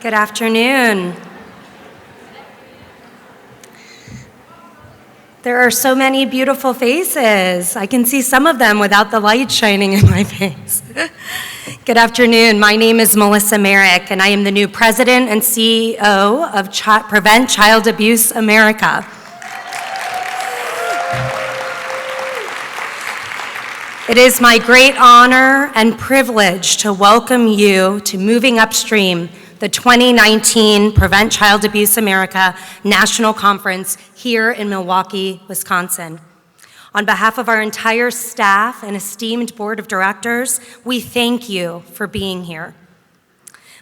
Good afternoon. There are so many beautiful faces. I can see some of them without the light shining in my face. Good afternoon. My name is Melissa Merrick, and I am the new president and CEO of Prevent Child Abuse America. It is my great honor and privilege to welcome you to Moving Upstream, the 2019 Prevent Child Abuse America National Conference here in Milwaukee, Wisconsin. On behalf of our entire staff and esteemed board of directors, we thank you for being here.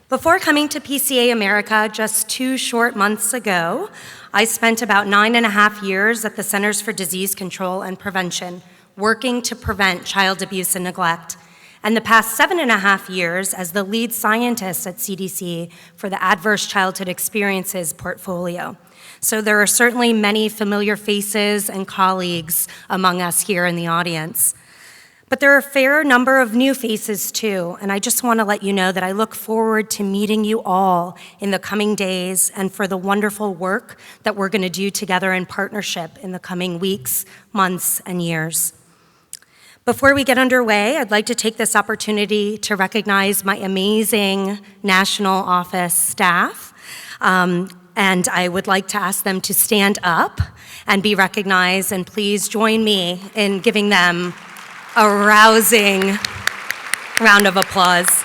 Before coming to PCA America just 2 short months ago, I spent about 9.5 years at the Centers for Disease Control and Prevention, working to prevent child abuse and neglect, and the past 7.5 years as the lead scientist at CDC for the Adverse Childhood Experiences portfolio. So there are certainly many familiar faces and colleagues among us here in the audience. But there are a fair number of new faces too, and I just want to let you know that I look forward to meeting you all in the coming days and for the wonderful work that we're going to do together in partnership in the coming weeks, months, and years. Before we get underway, I'd like to take this opportunity to recognize my amazing national office staff, and I would like to ask them to stand up and be recognized, and please join me in giving them a rousing round of applause.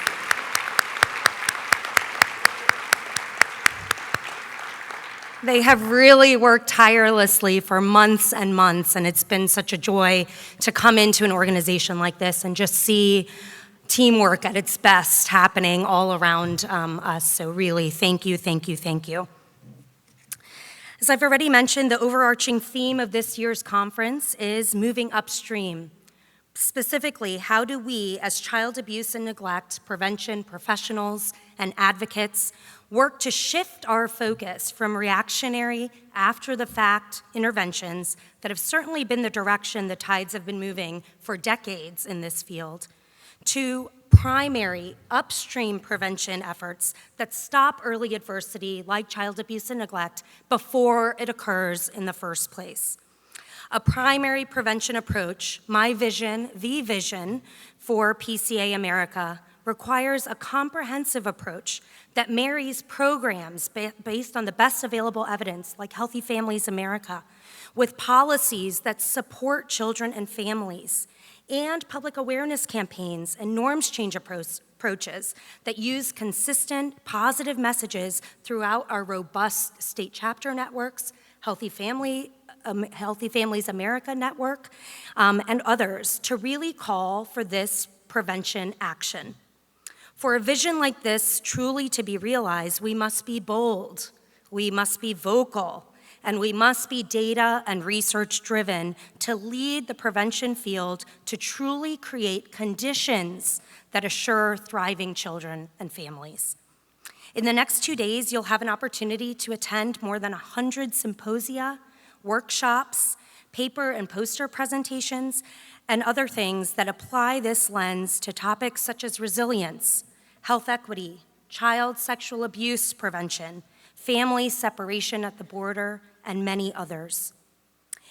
They have really worked tirelessly for months and months, and it's been such a joy to come into an organization like this and just see teamwork at its best happening all around us. So really, thank you, thank you, thank you. As I've already mentioned, the overarching theme of this year's conference is moving upstream. Specifically, how do we, as child abuse and neglect prevention professionals and advocates, work to shift our focus from reactionary, after-the-fact interventions that have certainly been the direction the tides have been moving for decades in this field, to primary, upstream prevention efforts that stop early adversity like child abuse and neglect before it occurs in the first place. A primary prevention approach, my vision, the vision for PCA America, requires a comprehensive approach that marries programs based on the best available evidence, like Healthy Families America, with policies that support children and families, and public awareness campaigns and norms change approaches that use consistent, positive messages throughout our robust state chapter networks, Healthy Families America network, and others to really call for this prevention action. For a vision like this truly to be realized, we must be bold, we must be vocal, and we must be data and research driven to lead the prevention field to truly create conditions that assure thriving children and families. In the next 2 days, you'll have an opportunity to attend more than 100 symposia, workshops, paper and poster presentations, and other things that apply this lens to topics such as resilience, health equity, child sexual abuse prevention, family separation at the border, and many others.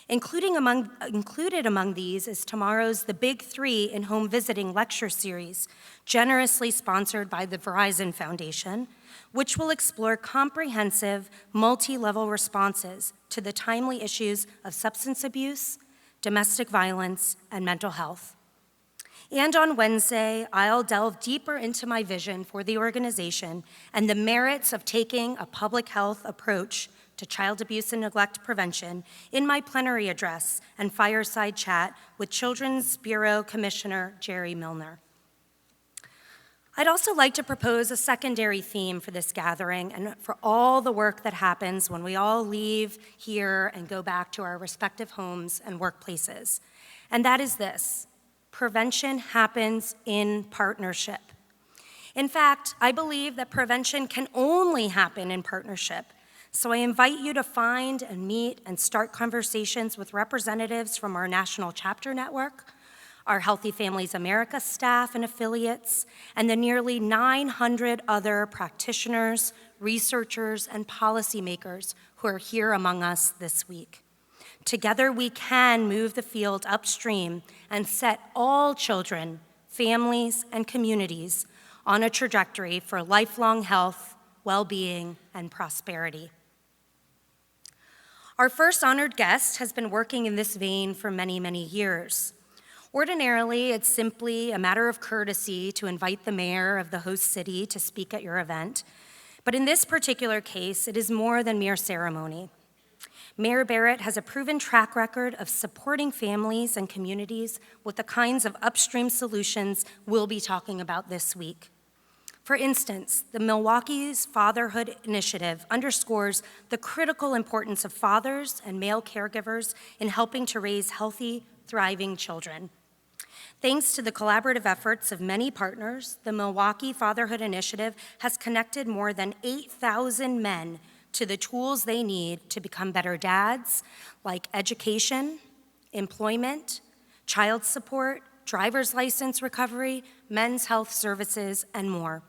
Included among these is tomorrow's The Big Three in Home Visiting lecture series, generously sponsored by the Verizon Foundation, which will explore comprehensive, multi-level responses to the timely issues of substance abuse, domestic violence, and mental health. And on Wednesday, I'll delve deeper into my vision for the organization and the merits of taking a public health approach to child abuse and neglect prevention in my plenary address and fireside chat with Children's Bureau Commissioner Jerry Milner. I'd also like to propose a secondary theme for this gathering and for all the work that happens when we all leave here and go back to our respective homes and workplaces. And that is this: prevention happens in partnership. In fact, I believe that prevention can only happen in partnership. So I invite you to find and meet and start conversations with representatives from our national chapter network, our Healthy Families America staff and affiliates, and the nearly 900 other practitioners, researchers, and policymakers who are here among us this week. Together, we can move the field upstream and set all children, families, and communities on a trajectory for lifelong health, well-being, and prosperity. Our first honored guest has been working in this vein for many, many years. Ordinarily, it's simply a matter of courtesy to invite the mayor of the host city to speak at your event, but in this particular case, it is more than mere ceremony. Mayor Barrett has a proven track record of supporting families and communities with the kinds of upstream solutions we'll be talking about this week. For instance, the Milwaukee's Fatherhood Initiative underscores the critical importance of fathers and male caregivers in helping to raise healthy, thriving children. Thanks to the collaborative efforts of many partners, the Milwaukee Fatherhood Initiative has connected more than 8,000 men to the tools they need to become better dads, like education, employment, child support, driver's license recovery, men's health services, and more.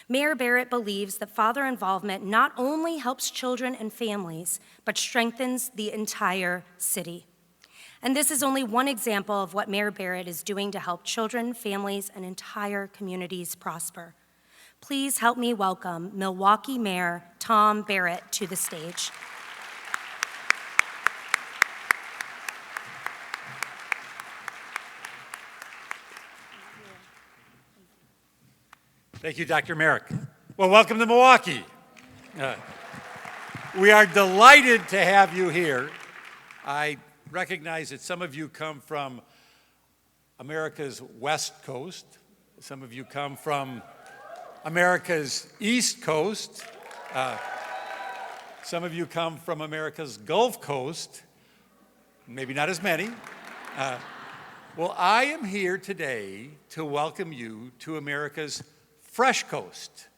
Mayor Barrett believes that father involvement not only helps children and families, but strengthens the entire city. And this is only one example of what Mayor Barrett is doing to help children, families, and entire communities prosper. Please help me welcome Milwaukee Mayor Tom Barrett to the stage. Thank you, Dr. Merrick. Well, welcome to Milwaukee. We are delighted to have you here. I recognize that some of you come from America's West Coast. Some of you come from America's East Coast. Some of you come from America's Gulf Coast. Maybe not as many. Well, I am here today to welcome you to America's Fresh Coast,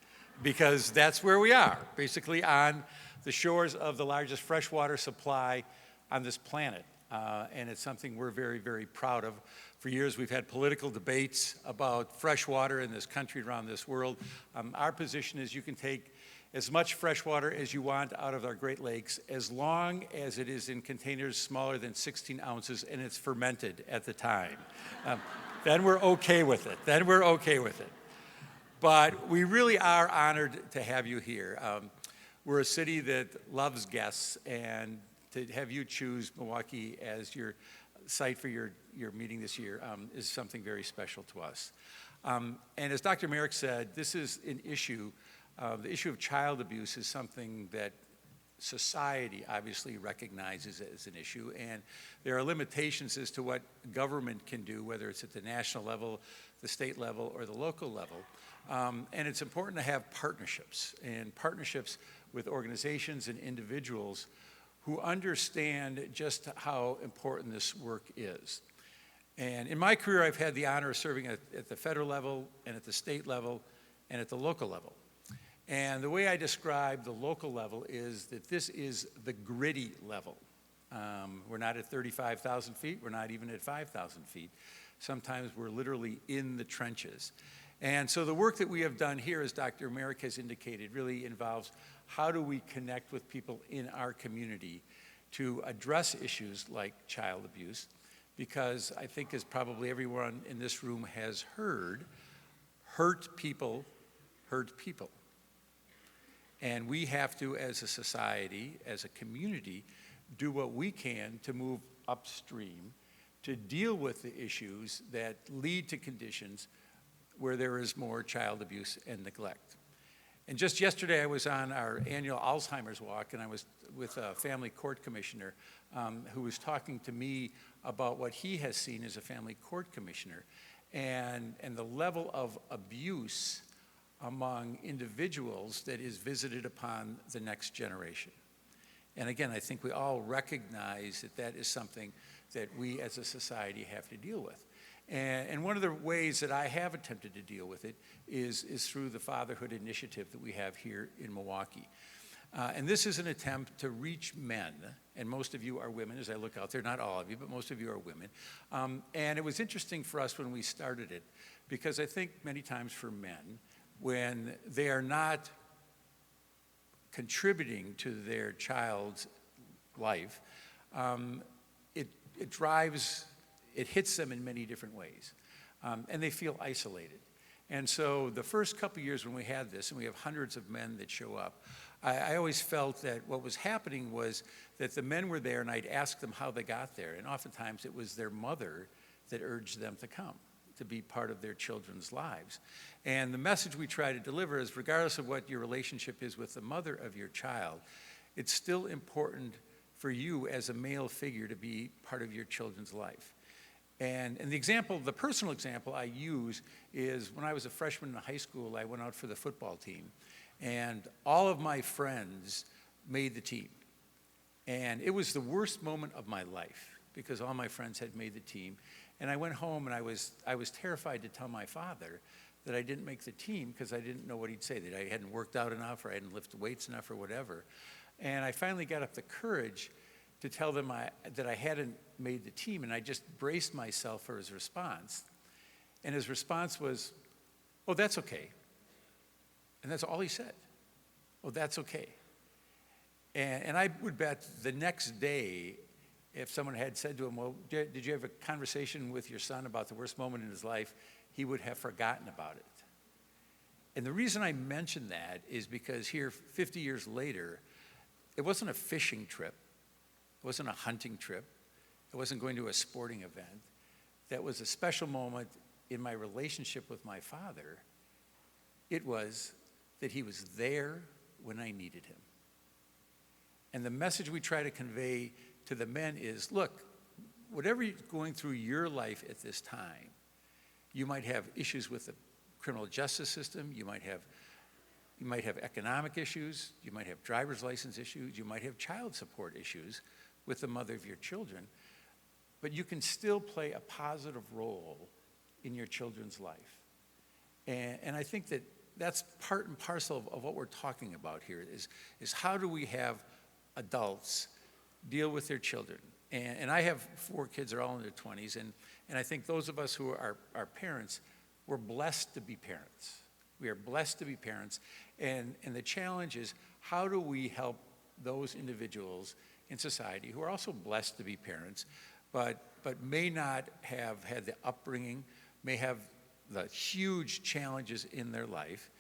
because that's where we are, basically on the shores of the largest freshwater supply on this planet. And it's something we're very, very proud of. For years, we've had political debates about fresh water in this country, around this world. Our position is you can take as much fresh water as you want out of our Great Lakes, as long as it is in containers smaller than 16 ounces and it's fermented at the time. Then we're okay with it. But we really are honored to have you here. We're a city that loves guests, and to have you choose Milwaukee as your site for your meeting this year is something very special to us. And as Dr. Merrick said, this is an issue, the issue of child abuse is something that society obviously recognizes as an issue, and there are limitations as to what government can do, whether it's at the national level, the state level, or the local level. And it's important to have partnerships with organizations and individuals who understand just how important this work is. And in my career, I've had the honor of serving at the federal level and at the state level and at the local level. And the way I describe the local level is that this is the gritty level. We're not at 35,000 feet, we're not even at 5,000 feet. Sometimes we're literally in the trenches. And so the work that we have done here, as Dr. Merrick has indicated, really involves how do we connect with people in our community to address issues like child abuse, because I think, as probably everyone in this room has heard, hurt people hurt people. And we have to, as a society, as a community, do what we can to move upstream to deal with the issues that lead to conditions where there is more child abuse and neglect. And just yesterday, I was on our annual Alzheimer's walk, and I was with a family court commissioner who was talking to me about what he has seen as a family court commissioner, and the level of abuse among individuals that is visited upon the next generation. And again, I think we all recognize that that is something that we as a society have to deal with. And one of the ways that I have attempted to deal with it is through the Fatherhood Initiative that we have here in Milwaukee. And this is an attempt to reach men, and most of you are women as I look out there, not all of you, but most of you are women. And it was interesting for us when we started it, because I think many times for men, when they are not contributing to their child's life, it drives, it hits them in many different ways. And they feel isolated. And so the first couple of years when we had this, and we have hundreds of men that show up, I always felt that what was happening was that the men were there and I'd ask them how they got there. And oftentimes it was their mother that urged them to come, to be part of their children's lives. And the message we try to deliver is, regardless of what your relationship is with the mother of your child, it's still important for you as a male figure to be part of your children's life. And the example, the personal example I use is when I was a freshman in high school, I went out for the football team. And all of my friends made the team. And it was the worst moment of my life because all my friends had made the team. And I went home and I was terrified to tell my father that I didn't make the team because I didn't know what he'd say, that I hadn't worked out enough or I hadn't lifted weights enough or whatever. And I finally got up the courage to tell them that I hadn't made the team, and I just braced myself for his response. And his response was, "Oh, that's okay." And that's all he said. "Oh, that's okay." And I would bet the next day, if someone had said to him, "Well, did you have a conversation with your son about the worst moment in his life?" he would have forgotten about it. And the reason I mention that is because here, 50 years later, it wasn't a fishing trip. It wasn't a hunting trip. It wasn't going to a sporting event. That was a special moment in my relationship with my father. It was that he was there when I needed him. And the message we try to convey to the men is, look, whatever you're going through your life at this time, you might have issues with the criminal justice system, you might have economic issues, you might have driver's license issues, you might have child support issues with the mother of your children, but you can still play a positive role in your children's life. And I think that that's part and parcel of what we're talking about here is how do we have adults deal with their children? And I have 4 kids, they're all in their 20s, and I think those of us who are parents, we're blessed to be parents. We are blessed to be parents, and the challenge is how do we help those individuals in society who are also blessed to be parents, but may not have had the upbringing, may have the huge challenges in their life,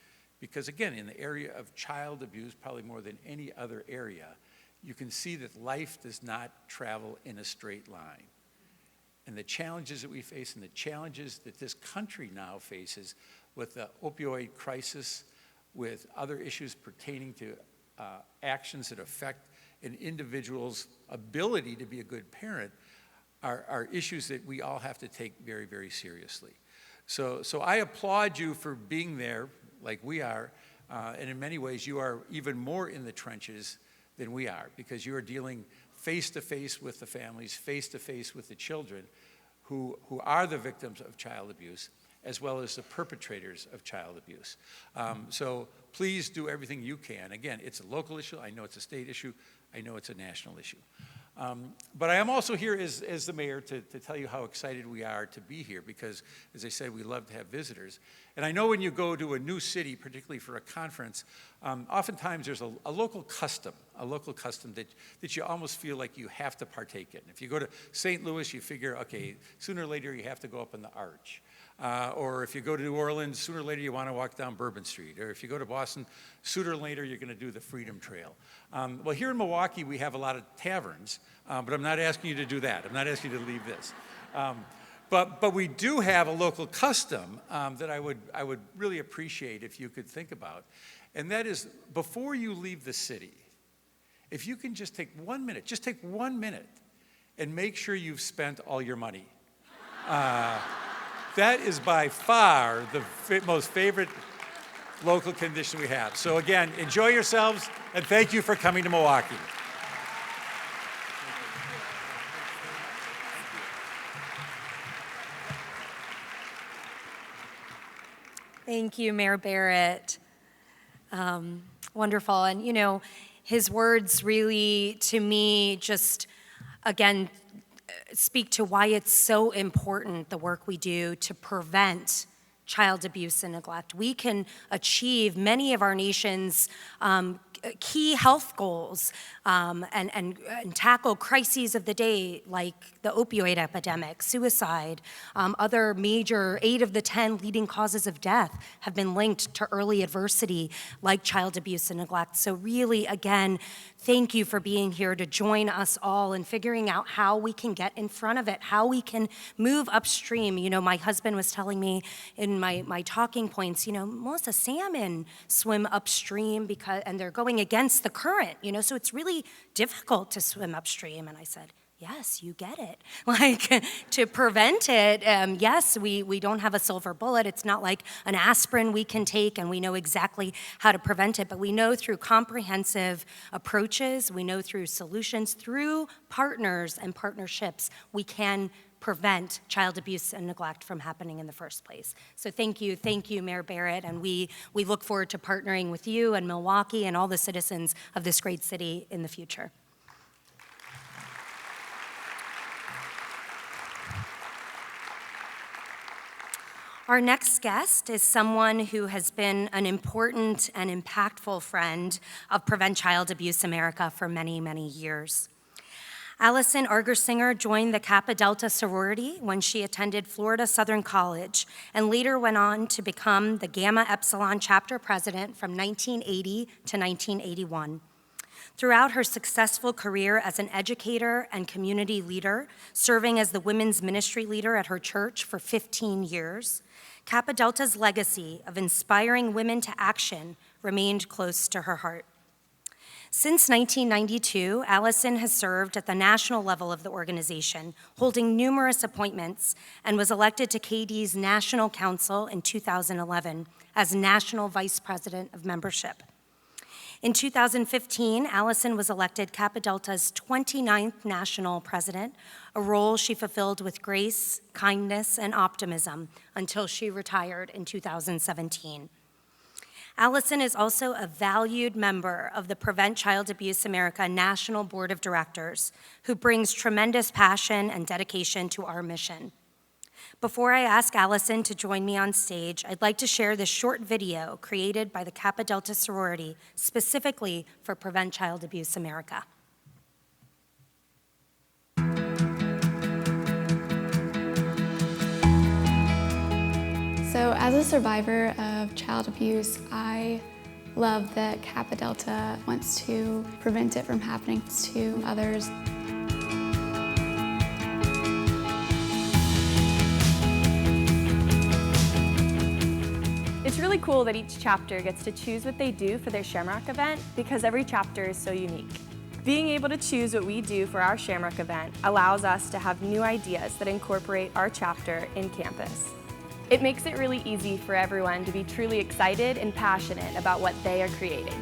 because again, in the area of child abuse, probably more than any other area, you can see that life does not travel in a straight line. And the challenges that we face and the challenges that this country now faces with the opioid crisis, with other issues pertaining to actions that affect an individual's ability to be a good parent are issues that we all have to take very, very seriously. So I applaud you for being there like we are, and in many ways you are even more in the trenches than we are, because you are dealing face-to-face with the families, face-to-face with the children who are the victims of child abuse, as well as the perpetrators of child abuse. So please do everything you can. Again, it's a local issue. I know it's a state issue. I know it's a national issue. But I am also here as the mayor to tell you how excited we are to be here because, as I said, we love to have visitors. And I know when you go to a new city, particularly for a conference, oftentimes there's a local custom that you almost feel like you have to partake in. If you go to St. Louis, you figure, okay, sooner or later you have to go up in the arch. Or if you go to New Orleans, sooner or later you want to walk down Bourbon Street. Or if you go to Boston, sooner or later you're going to do the Freedom Trail. Well, here in Milwaukee, we have a lot of taverns, but I'm not asking you to do that. I'm not asking you to leave this. But we do have a local custom that I would really appreciate if you could think about. And that is, before you leave the city, if you can just take 1 minute, and make sure you've spent all your money. That is by far the most favorite local condition we have. So again, enjoy yourselves, and thank you for coming to Milwaukee. Thank you, Mayor Barrett. Wonderful. And, you know, his words really, to me, just, again, speak to why it's so important, the work we do to prevent child abuse and neglect. We can achieve many of our nation's key health goals and tackle crises of the day like the opioid epidemic, suicide, other major 8 of the 10 leading causes of death have been linked to early adversity like child abuse and neglect. So really, again, thank you for being here to join us all in figuring out how we can get in front of it, how we can move upstream. You know, my husband was telling me in my talking points, you know, Melissa, salmon swim upstream and they're going against the current, you know, so it's really difficult to swim upstream. And I said, yes, you get it. Like, to prevent it, yes, we don't have a silver bullet. It's not like an aspirin we can take and we know exactly how to prevent it, but we know through comprehensive approaches, we know through solutions, through partners and partnerships, we can prevent child abuse and neglect from happening in the first place. So thank you, Mayor Barrett, and we look forward to partnering with you and Milwaukee and all the citizens of this great city in the future. Our next guest is someone who has been an important and impactful friend of Prevent Child Abuse America for many, many years. Alison Argersinger joined the Kappa Delta sorority when she attended Florida Southern College and later went on to become the Gamma Epsilon chapter president from 1980 to 1981. Throughout her successful career as an educator and community leader, serving as the women's ministry leader at her church for 15 years, Kappa Delta's legacy of inspiring women to action remained close to her heart. Since 1992, Alison has served at the national level of the organization, holding numerous appointments, and was elected to KD's National Council in 2011 as National Vice President of Membership. In 2015, Alison was elected Kappa Delta's 29th national president, a role she fulfilled with grace, kindness, and optimism until she retired in 2017. Alison is also a valued member of the Prevent Child Abuse America National Board of Directors, who brings tremendous passion and dedication to our mission. Before I ask Alison to join me on stage, I'd like to share this short video created by the Kappa Delta sorority specifically for Prevent Child Abuse America. So as a survivor of child abuse, I love that Kappa Delta wants to prevent it from happening to others. It's really cool that each chapter gets to choose what they do for their Shamrock event because every chapter is so unique. Being able to choose what we do for our Shamrock event allows us to have new ideas that incorporate our chapter in campus. It makes it really easy for everyone to be truly excited and passionate about what they are creating.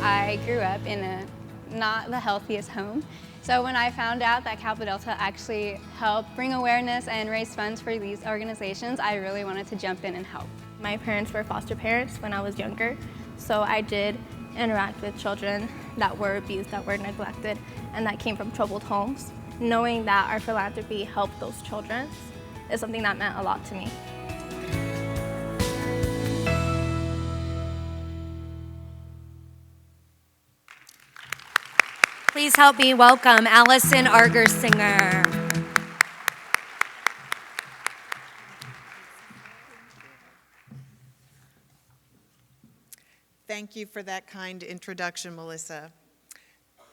I grew up in not the healthiest home, so when I found out that Kappa Delta actually helped bring awareness and raise funds for these organizations, I really wanted to jump in and help. My parents were foster parents when I was younger, so I did interact with children that were abused, that were neglected, and that came from troubled homes. Knowing that our philanthropy helped those children is something that meant a lot to me. Please help me welcome Alison Argersinger. Thank you for that kind introduction, Melissa.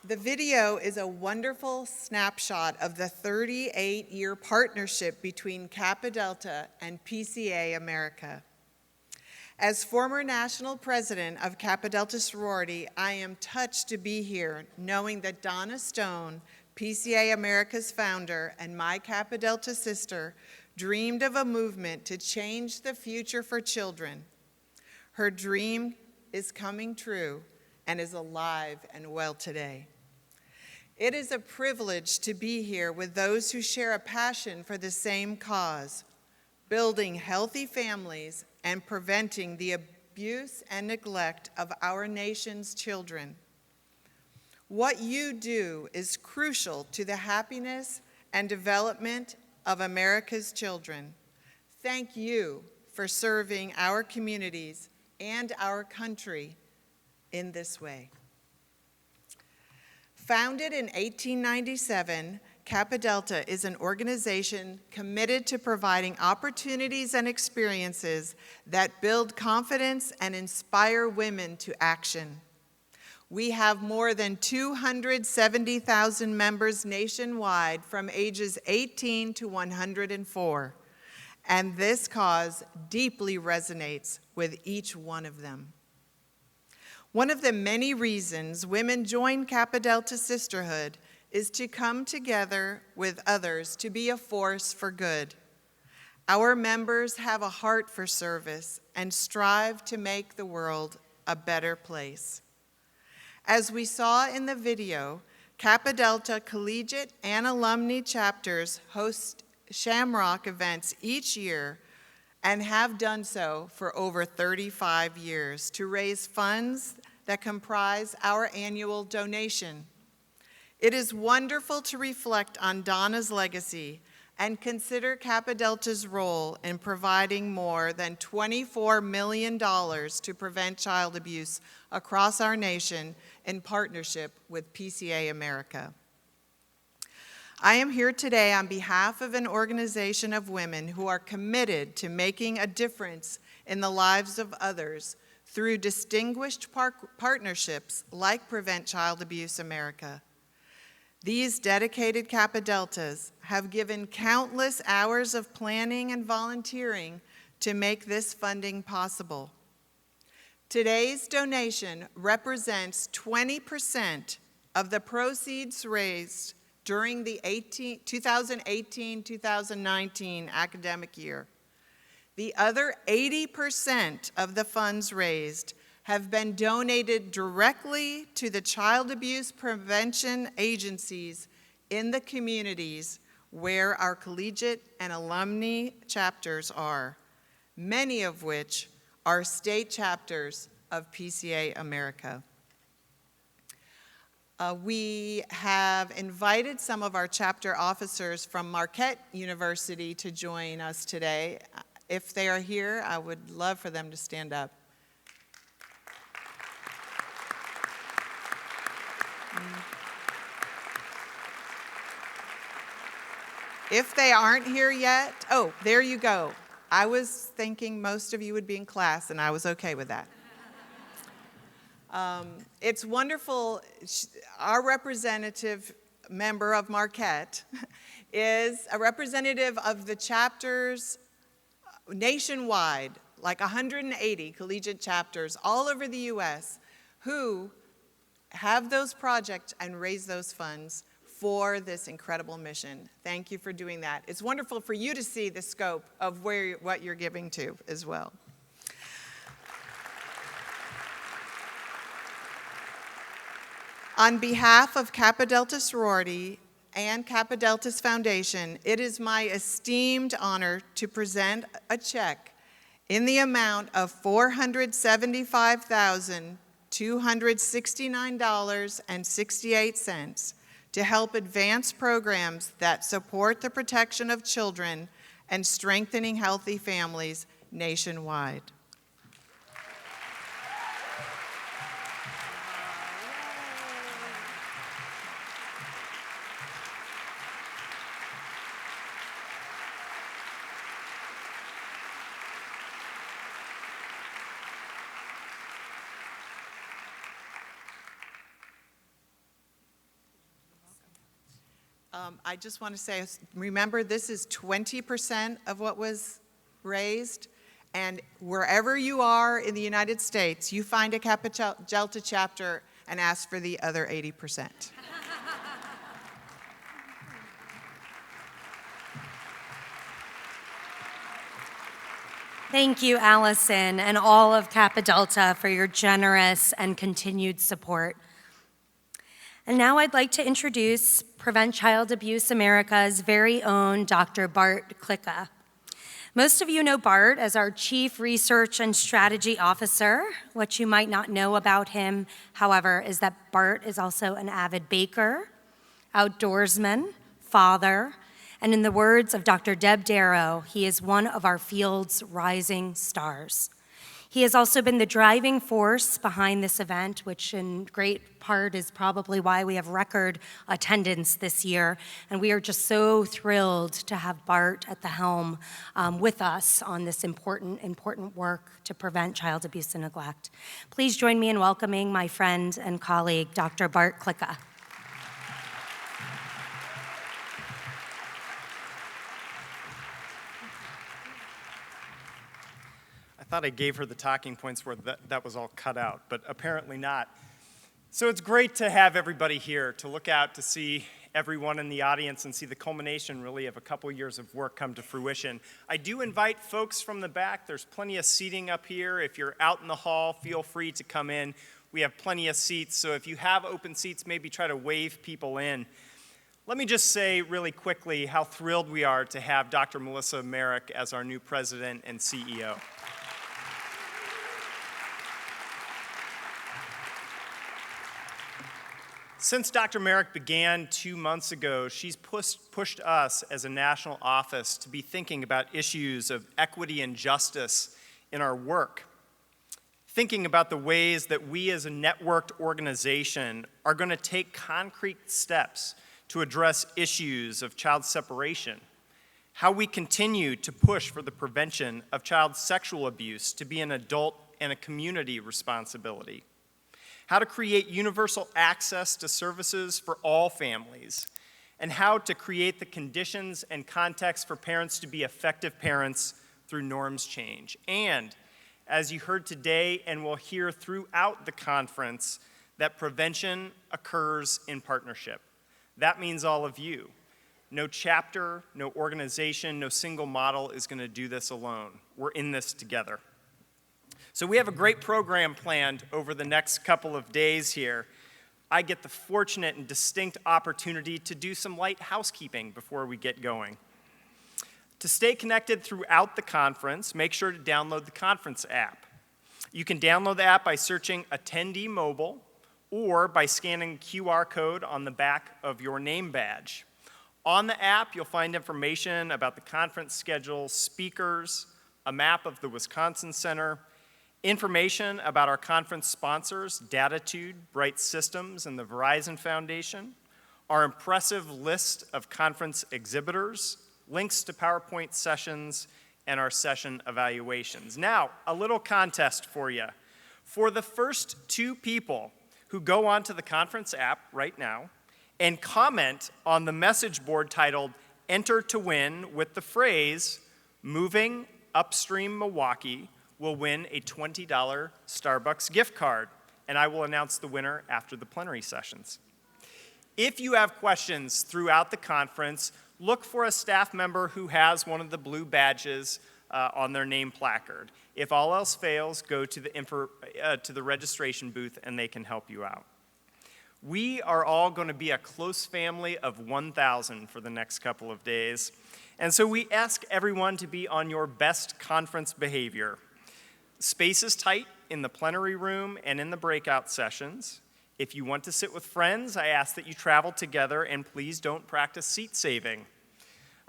The video is a wonderful snapshot of the 38-year partnership between Kappa Delta and PCA America. As former national president of Kappa Delta sorority, I am touched to be here knowing that Donna Stone, PCA America's founder, and my Kappa Delta sister dreamed of a movement to change the future for children. Her dream is coming true and is alive and well today. It is a privilege to be here with those who share a passion for the same cause, building healthy families and preventing the abuse and neglect of our nation's children. What you do is crucial to the happiness and development of America's children. Thank you for serving our communities and our country in this way. Founded in 1897, Kappa Delta is an organization committed to providing opportunities and experiences that build confidence and inspire women to action. We have more than 270,000 members nationwide from ages 18 to 104, and this cause deeply resonates with each one of them. One of the many reasons women join Kappa Delta Sisterhood is to come together with others to be a force for good. Our members have a heart for service and strive to make the world a better place. As we saw in the video, Kappa Delta collegiate and alumni chapters host Shamrock events each year and have done so for over 35 years to raise funds that comprise our annual donation. It is wonderful to reflect on Donna's legacy and consider Kappa Delta's role in providing more than $24 million to prevent child abuse across our nation in partnership with PCA America. I am here today on behalf of an organization of women who are committed to making a difference in the lives of others through distinguished partnerships like Prevent Child Abuse America. These dedicated Kappa Deltas have given countless hours of planning and volunteering to make this funding possible. Today's donation represents 20% of the proceeds raised during the 2018-2019 academic year. The other 80% of the funds raised have been donated directly to the child abuse prevention agencies in the communities where our collegiate and alumni chapters are, many of which are state chapters of PCA America. We have invited some of our chapter officers from Marquette University to join us today. If they are here, I would love for them to stand up. If they aren't here yet, oh, there you go. I was thinking most of you would be in class, and I was okay with that. It's wonderful. Our representative member of Marquette is a representative of the chapters nationwide, like 180 collegiate chapters all over the U.S. who have those projects and raise those funds for this incredible mission. Thank you for doing that. It's wonderful for you to see the scope of what you're giving to as well. On behalf of Kappa Delta Sorority and Kappa Delta's Foundation, it is my esteemed honor to present a check in the amount of $475,269.68 to help advance programs that support the protection of children and strengthening healthy families nationwide. I just want to say, remember, this is 20% of what was raised, and wherever you are in the United States, you find a Kappa Delta chapter and ask for the other 80%. Thank you, Alison, and all of Kappa Delta for your generous and continued support. And now I'd like to introduce Prevent Child Abuse America's very own Dr. Bart Klicka. Most of you know Bart as our Chief Research and Strategy Officer. What you might not know about him, however, is that Bart is also an avid baker, outdoorsman, father, and in the words of Dr. Deb Darrow, he is one of our field's rising stars. He has also been the driving force behind this event, which in great part is probably why we have record attendance this year. And we are just so thrilled to have Bart at the helm with us on this important work to prevent child abuse and neglect. Please join me in welcoming my friend and colleague, Dr. Bart Klicka. I thought I gave her the talking points where that was all cut out, but apparently not. So it's great to have everybody here, to look out to see everyone in the audience and see the culmination, really, of a couple years of work come to fruition. I do invite folks from the back. There's plenty of seating up here. If you're out in the hall, feel free to come in. We have plenty of seats, so if you have open seats, maybe try to wave people in. Let me just say really quickly how thrilled we are to have Dr. Melissa Merrick as our new president and CEO. Since Dr. Merrick began 2 months ago, she's pushed us as a national office to be thinking about issues of equity and justice in our work, thinking about the ways that we as a networked organization are going to take concrete steps to address issues of child separation, how we continue to push for the prevention of child sexual abuse to be an adult and a community responsibility, how to create universal access to services for all families, and how to create the conditions and context for parents to be effective parents through norms change. And, as you heard today and will hear throughout the conference, that prevention occurs in partnership. That means all of you. No chapter, no organization, no single model is going to do this alone. We're in this together. So we have a great program planned over the next couple of days here. I get the fortunate and distinct opportunity to do some light housekeeping before we get going. To stay connected throughout the conference, make sure to download the conference app. You can download the app by searching Attendee Mobile or by scanning the QR code on the back of your name badge. On the app, you'll find information about the conference schedule, speakers, a map of the Wisconsin Center, information about our conference sponsors, Datitude, Bright Systems, and the Verizon Foundation, our impressive list of conference exhibitors, links to PowerPoint sessions, and our session evaluations. Now, a little contest for you. For the first 2 people who go onto the conference app right now and comment on the message board titled "Enter to Win" with the phrase "Moving Upstream Milwaukee," will win a $20 Starbucks gift card, and I will announce the winner after the plenary sessions. If you have questions throughout the conference, look for a staff member who has one of the blue badges on their name placard. If all else fails, go to the registration booth and they can help you out. We are all going to be a close family of 1,000 for the next couple of days, and so we ask everyone to be on your best conference behavior. Space is tight in the plenary room and in the breakout sessions. If you want to sit with friends, I ask that you travel together and please don't practice seat saving.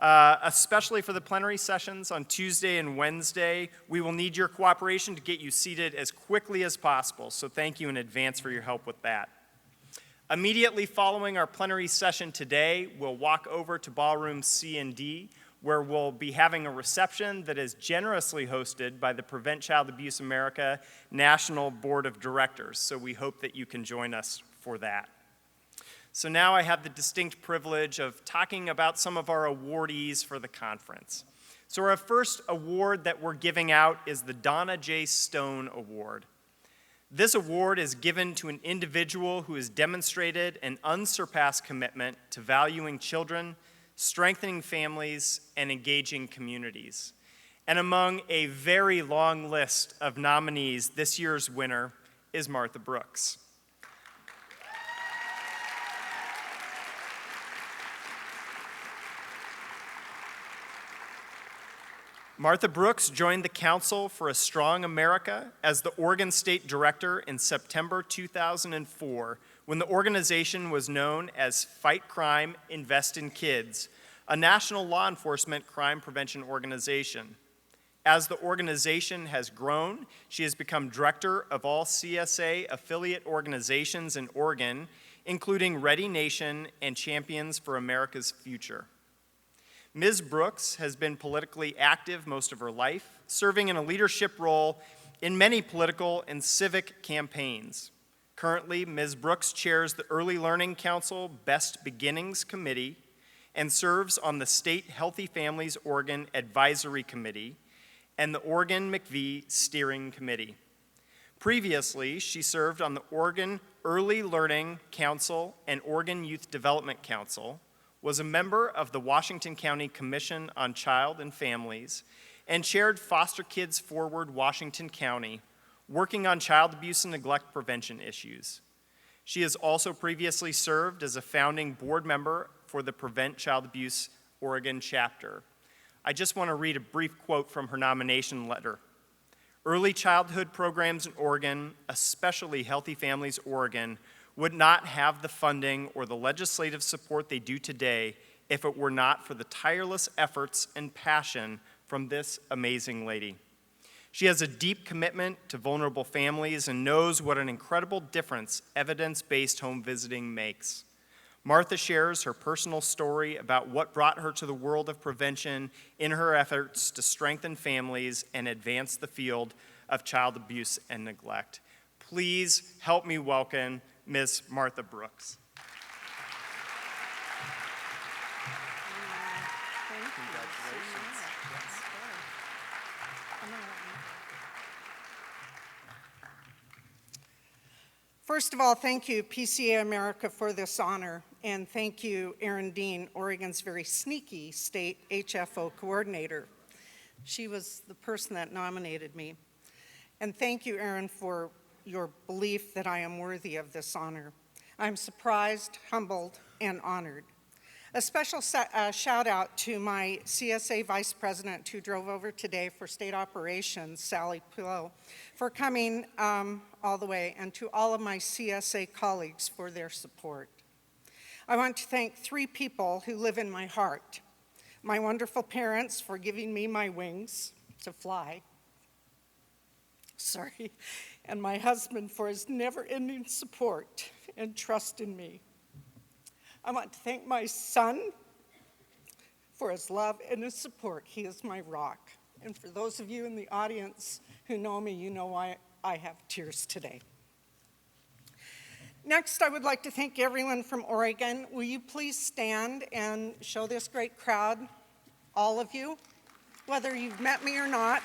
Especially for the plenary sessions on Tuesday and Wednesday, we will need your cooperation to get you seated as quickly as possible, so thank you in advance for your help with that. Immediately following our plenary session today, we'll walk over to Ballroom C and D, where we'll be having a reception that is generously hosted by the Prevent Child Abuse America National Board of Directors, so we hope that you can join us for that. So now I have the distinct privilege of talking about some of our awardees for the conference. So our first award that we're giving out is the Donna J. Stone Award. This award is given to an individual who has demonstrated an unsurpassed commitment to valuing children, strengthening families, and engaging communities. And among a very long list of nominees, this year's winner is Martha Brooks. Martha Brooks joined the Council for a Strong America as the Oregon State Director in September 2004, when the organization was known as Fight Crime, Invest in Kids, a national law enforcement crime prevention organization. As the organization has grown, she has become director of all CSA affiliate organizations in Oregon, including Ready Nation and Champions for America's Future. Ms. Brooks has been politically active most of her life, serving in a leadership role in many political and civic campaigns. Currently, Ms. Brooks chairs the Early Learning Council Best Beginnings Committee and serves on the State Healthy Families Oregon Advisory Committee and the Oregon McVie Steering Committee. Previously, she served on the Oregon Early Learning Council and Oregon Youth Development Council, was a member of the Washington County Commission on Child and Families, and chaired Foster Kids Forward Washington County, working on child abuse and neglect prevention issues. She has also previously served as a founding board member for the Prevent Child Abuse Oregon chapter. I just want to read a brief quote from her nomination letter. Early childhood programs in Oregon, especially Healthy Families Oregon, would not have the funding or the legislative support they do today if it were not for the tireless efforts and passion from this amazing lady. She has a deep commitment to vulnerable families and knows what an incredible difference evidence-based home visiting makes. Martha shares her personal story about what brought her to the world of prevention in her efforts to strengthen families and advance the field of child abuse and neglect. Please help me welcome Ms. Martha Brooks. First of all, thank you, PCA America, for this honor, and thank you, Erin Dean, Oregon's very sneaky state HFO coordinator. She was the person that nominated me. And thank you, Erin, for your belief that I am worthy of this honor. I'm surprised, humbled, and honored. A special shout out to my CSA Vice President who drove over today for state operations, Sally Pillow, for coming all the way, and to all of my CSA colleagues for their support. I want to thank 3 people who live in my heart. My wonderful parents for giving me my wings to fly. And my husband for his never-ending support and trust in me. I want to thank my son for his love and his support. He is my rock. And for those of you in the audience who know me, you know why I have tears today. Next, I would like to thank everyone from Oregon. Will you please stand and show this great crowd, all of you, whether you've met me or not.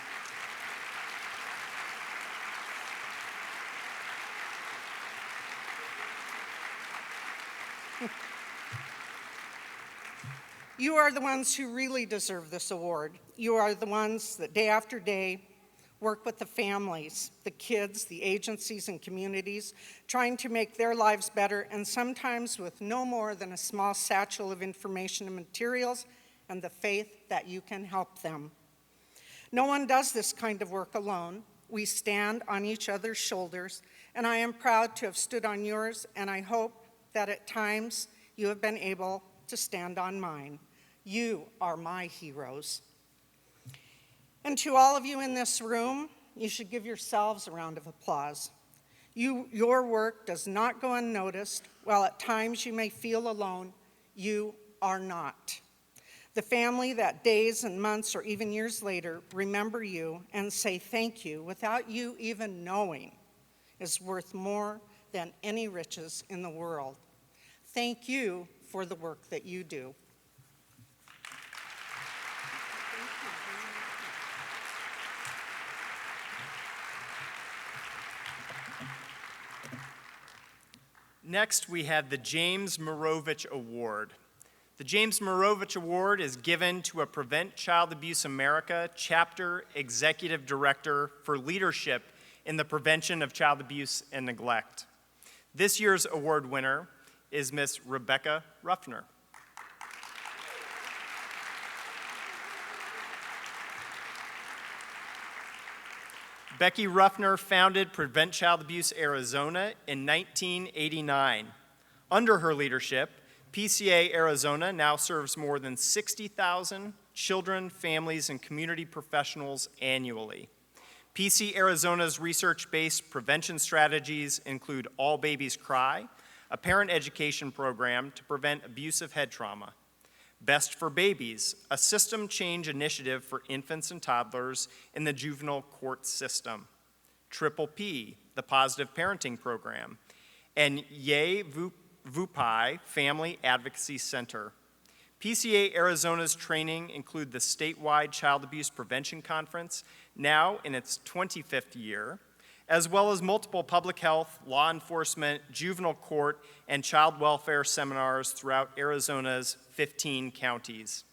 You are the ones who really deserve this award. You are the ones that day after day work with the families, the kids, the agencies and communities, trying to make their lives better, and sometimes with no more than a small satchel of information and materials and the faith that you can help them. No one does this kind of work alone. We stand on each other's shoulders, and I am proud to have stood on yours, and I hope that at times you have been able to stand on mine. You are my heroes. And to all of you in this room, you should give yourselves a round of applause. Your work does not go unnoticed. While at times you may feel alone, you are not. The family that days and months or even years later remember you and say thank you without you even knowing is worth more than any riches in the world. Thank you for the work that you do. Next, we have the James Morovich Award. The James Morovich Award is given to a Prevent Child Abuse America Chapter Executive Director for leadership in the prevention of child abuse and neglect. This year's award winner is Miss Rebecca Ruffner. Becky Ruffner founded Prevent Child Abuse Arizona in 1989. Under her leadership, PCA Arizona now serves more than 60,000 children, families, and community professionals annually. PC Arizona's research-based prevention strategies include All Babies Cry, a parent education program to prevent abusive head trauma. Best for Babies, a system change initiative for infants and toddlers in the juvenile court system. Triple P, the Positive Parenting Program. And Ye Vupai Family Advocacy Center. PCA Arizona's training include the statewide Child Abuse Prevention Conference, now in its 25th year, as well as multiple public health, law enforcement, juvenile court, and child welfare seminars throughout Arizona's 15 counties.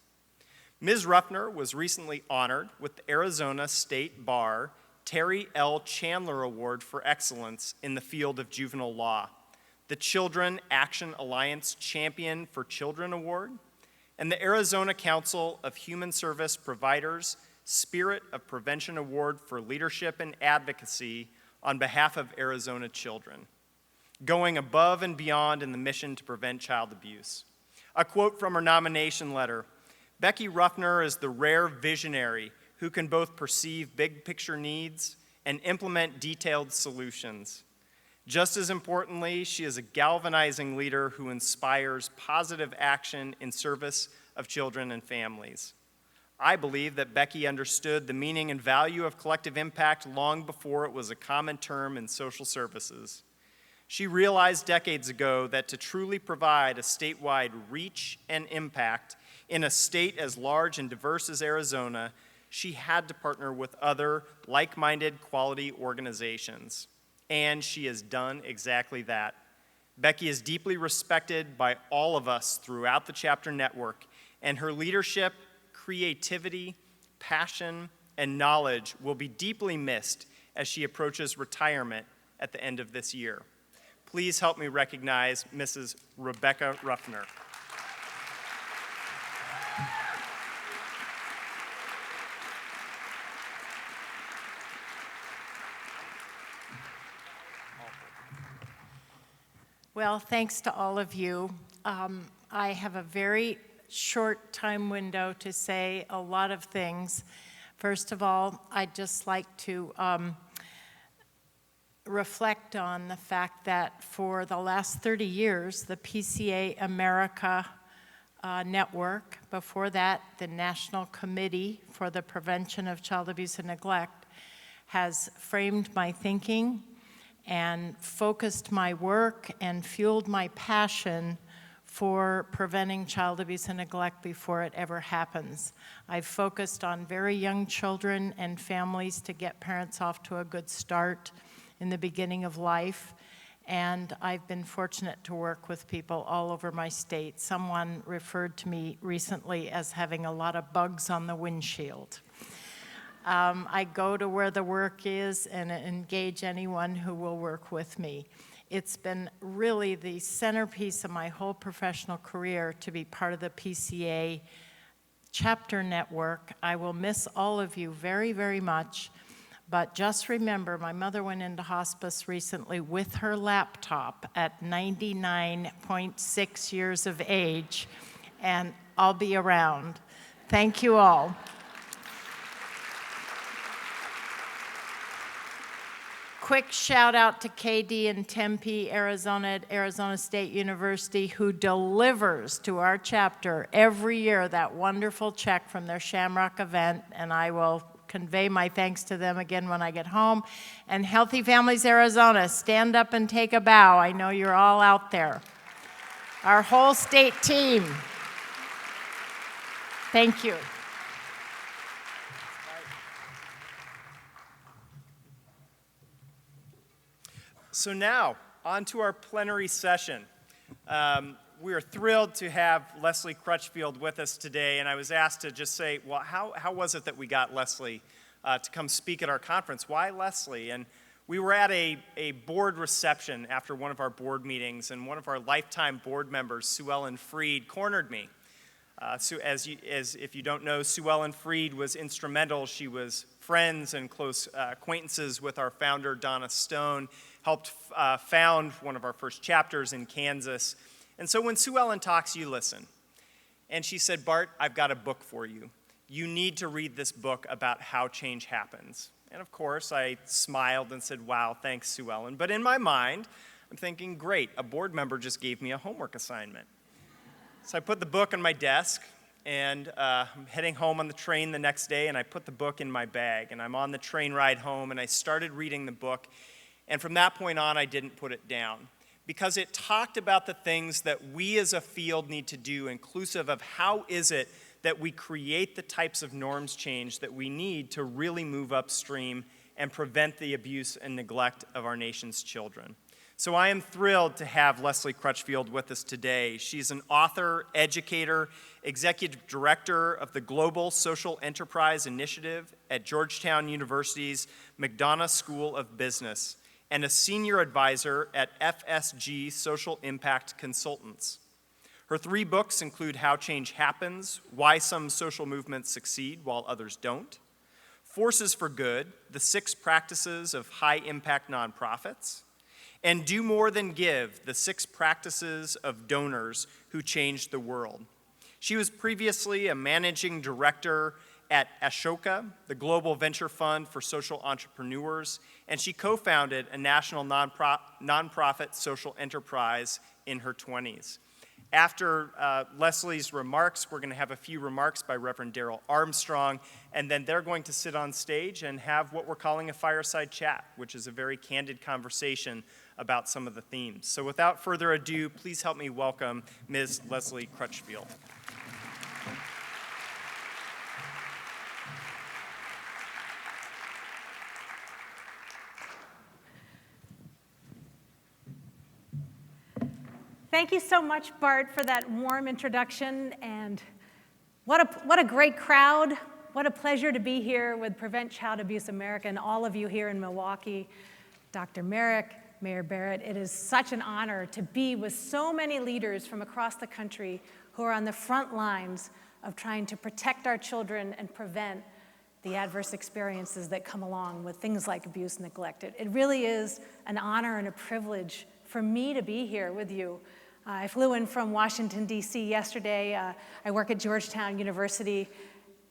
Ms. Ruffner was recently honored with the Arizona State Bar Terry L. Chandler Award for Excellence in the field of juvenile law, the Children Action Alliance Champion for Children Award, and the Arizona Council of Human Service Providers Spirit of Prevention Award for Leadership and Advocacy on behalf of Arizona children, going above and beyond in the mission to prevent child abuse. A quote from her nomination letter: "Becky Ruffner is the rare visionary who can both perceive big picture needs and implement detailed solutions. Just as importantly, she is a galvanizing leader who inspires positive action in service of children and families." I believe that Becky understood the meaning and value of collective impact long before it was a common term in social services. She realized decades ago that to truly provide a statewide reach and impact in a state as large and diverse as Arizona, she had to partner with other like-minded quality organizations. And she has done exactly that. Becky is deeply respected by all of us throughout the chapter network, and her leadership, creativity, passion, and knowledge will be deeply missed as she approaches retirement at the end of this year. Please help me recognize Mrs. Rebecca Ruffner. Well, thanks to all of you. I have a very short time window to say a lot of things. First of all, I'd just like to reflect on the fact that for the last 30 years, the PCA America network, before that, the National Committee for the Prevention of Child Abuse and Neglect, has framed my thinking and focused my work and fueled my passion for preventing child abuse and neglect before it ever happens. I've focused on very young children and families to get parents off to a good start in the beginning of life, and I've been fortunate to work with people all over my state. Someone referred to me recently as having a lot of bugs on the windshield. I go to where the work is and engage anyone who will work with me. It's been really the centerpiece of my whole professional career to be part of the PCA chapter network. I will miss all of you very, very much, but just remember, my mother went into hospice recently with her laptop at 99.6 years of age, and I'll be around. Thank you all. Quick shout out to KD in Tempe, Arizona, at Arizona State University, who delivers to our chapter every year that wonderful check from their Shamrock event, and I will convey my thanks to them again when I get home. And Healthy Families Arizona, stand up and take a bow. I know you're all out there. Our whole state team. Thank you. So now, on to our plenary session. We are thrilled to have Leslie Crutchfield with us today, and I was asked to just say, well, how was it that we got Leslie to come speak at our conference? Why Leslie? And we were at a board reception after one of our board meetings, and one of our lifetime board members, Sue Ellen Freed, cornered me. If you don't know, Sue Ellen Freed was instrumental. She was friends and close acquaintances with our founder, Donna Stone, helped found one of our first chapters in Kansas. And so when Sue Ellen talks, you listen. And she said, Bart, I've got a book for you. "You need to read this book about how change happens." And of course, I smiled and said, "Wow, thanks, Sue Ellen." But in my mind, I'm thinking, great, a board member just gave me a homework assignment. So I put the book on my desk, and I'm heading home on the train the next day, and I put the book in my bag, and I'm on the train ride home, and I started reading the book, and from that point on, I didn't put it down, because it talked about the things that we as a field need to do, inclusive of how is it that we create the types of norms change that we need to really move upstream and prevent the abuse and neglect of our nation's children. So I am thrilled to have Leslie Crutchfield with us today. She's an author, educator, executive director of the Global Social Enterprise Initiative at Georgetown University's McDonough School of Business, and a senior advisor at FSG Social Impact Consultants. Her 3 books include How Change Happens, Why Some Social Movements Succeed While Others Don't, Forces for Good, The 6 Practices of High-Impact Nonprofits, and Do More Than Give, The 6 Practices of Donors Who Changed the World. She was previously a managing director at Ashoka, the global venture fund for social entrepreneurs, and she co-founded a national nonprofit social enterprise in her 20s. After Leslie's remarks, we're going to have a few remarks by Reverend Darrell Armstrong, and then they're going to sit on stage and have what we're calling a fireside chat, which is a very candid conversation about some of the themes. So without further ado, please help me welcome Ms. Leslie Crutchfield. Thank you so much, Bart, for that warm introduction, and what a great crowd. What a pleasure to be here with Prevent Child Abuse America and all of you here in Milwaukee. Dr. Merrick, Mayor Barrett, it is such an honor to be with so many leaders from across the country who are on the front lines of trying to protect our children and prevent the adverse experiences that come along with things like abuse and neglect. It really is an honor and a privilege for me to be here with you. I flew in from Washington, D.C. yesterday. I work at Georgetown University.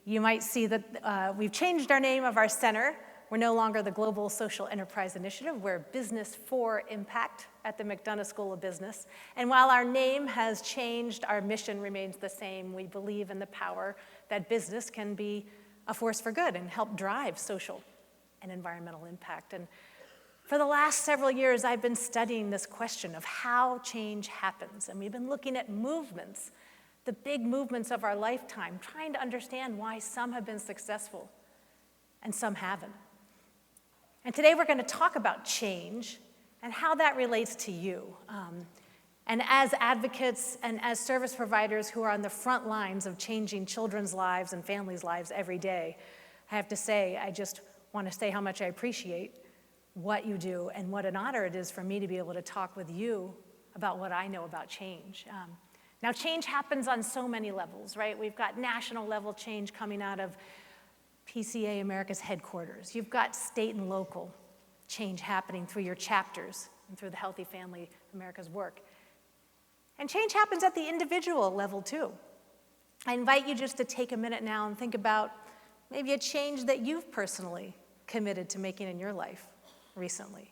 You might see that we've changed our name of our center. We're no longer the Global Social Enterprise Initiative. We're Business for Impact at the McDonough School of Business. And while our name has changed, our mission remains the same. We believe in the power that business can be a force for good and help drive social and environmental impact. And for the last several years, I've been studying this question of how change happens. And we've been looking at movements, the big movements of our lifetime, trying to understand why some have been successful and some haven't. And today we're going to talk about change and how that relates to you. And as advocates and as service providers who are on the front lines of changing children's lives and families' lives every day, I have to say, I just want to say how much I appreciate what you do and what an honor it is for me to be able to talk with you about what I know about change. Now, change happens on so many levels, right? We've got national level change coming out of PCA America's headquarters. You've got state and local change happening through your chapters and through the Healthy Family America's work. And change happens at the individual level, too. I invite you just to take a minute now and think about maybe a change that you've personally committed to making in your life recently,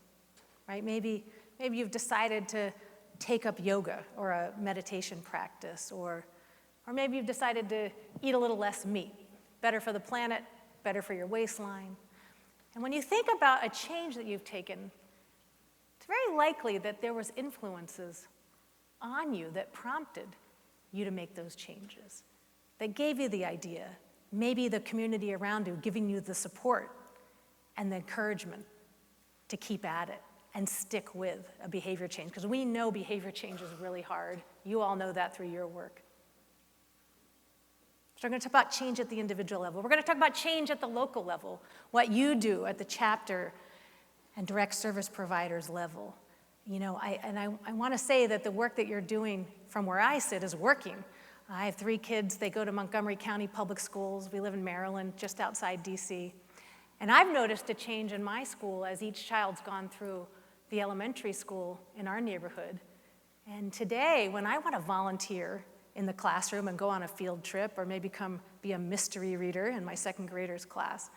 right? Maybe you've decided to take up yoga or a meditation practice, or maybe you've decided to eat a little less meat. Better for the planet, better for your waistline. And when you think about a change that you've taken, it's very likely that there was influences on you that prompted you to make those changes, that gave you the idea, maybe the community around you giving you the support and the encouragement to keep at it and stick with a behavior change, because we know behavior change is really hard. You all know that through your work. So we're going to talk about change at the individual level. We're going to talk about change at the local level, what you do at the chapter and direct service providers level. You know, I want to say that the work that you're doing from where I sit is working. I have 3 kids. They go to Montgomery County Public Schools. We live in Maryland, just outside D.C. And I've noticed a change in my school as each child's gone through the elementary school in our neighborhood. And today, when I want to volunteer in the classroom and go on a field trip or maybe come be a mystery reader in my second graders class.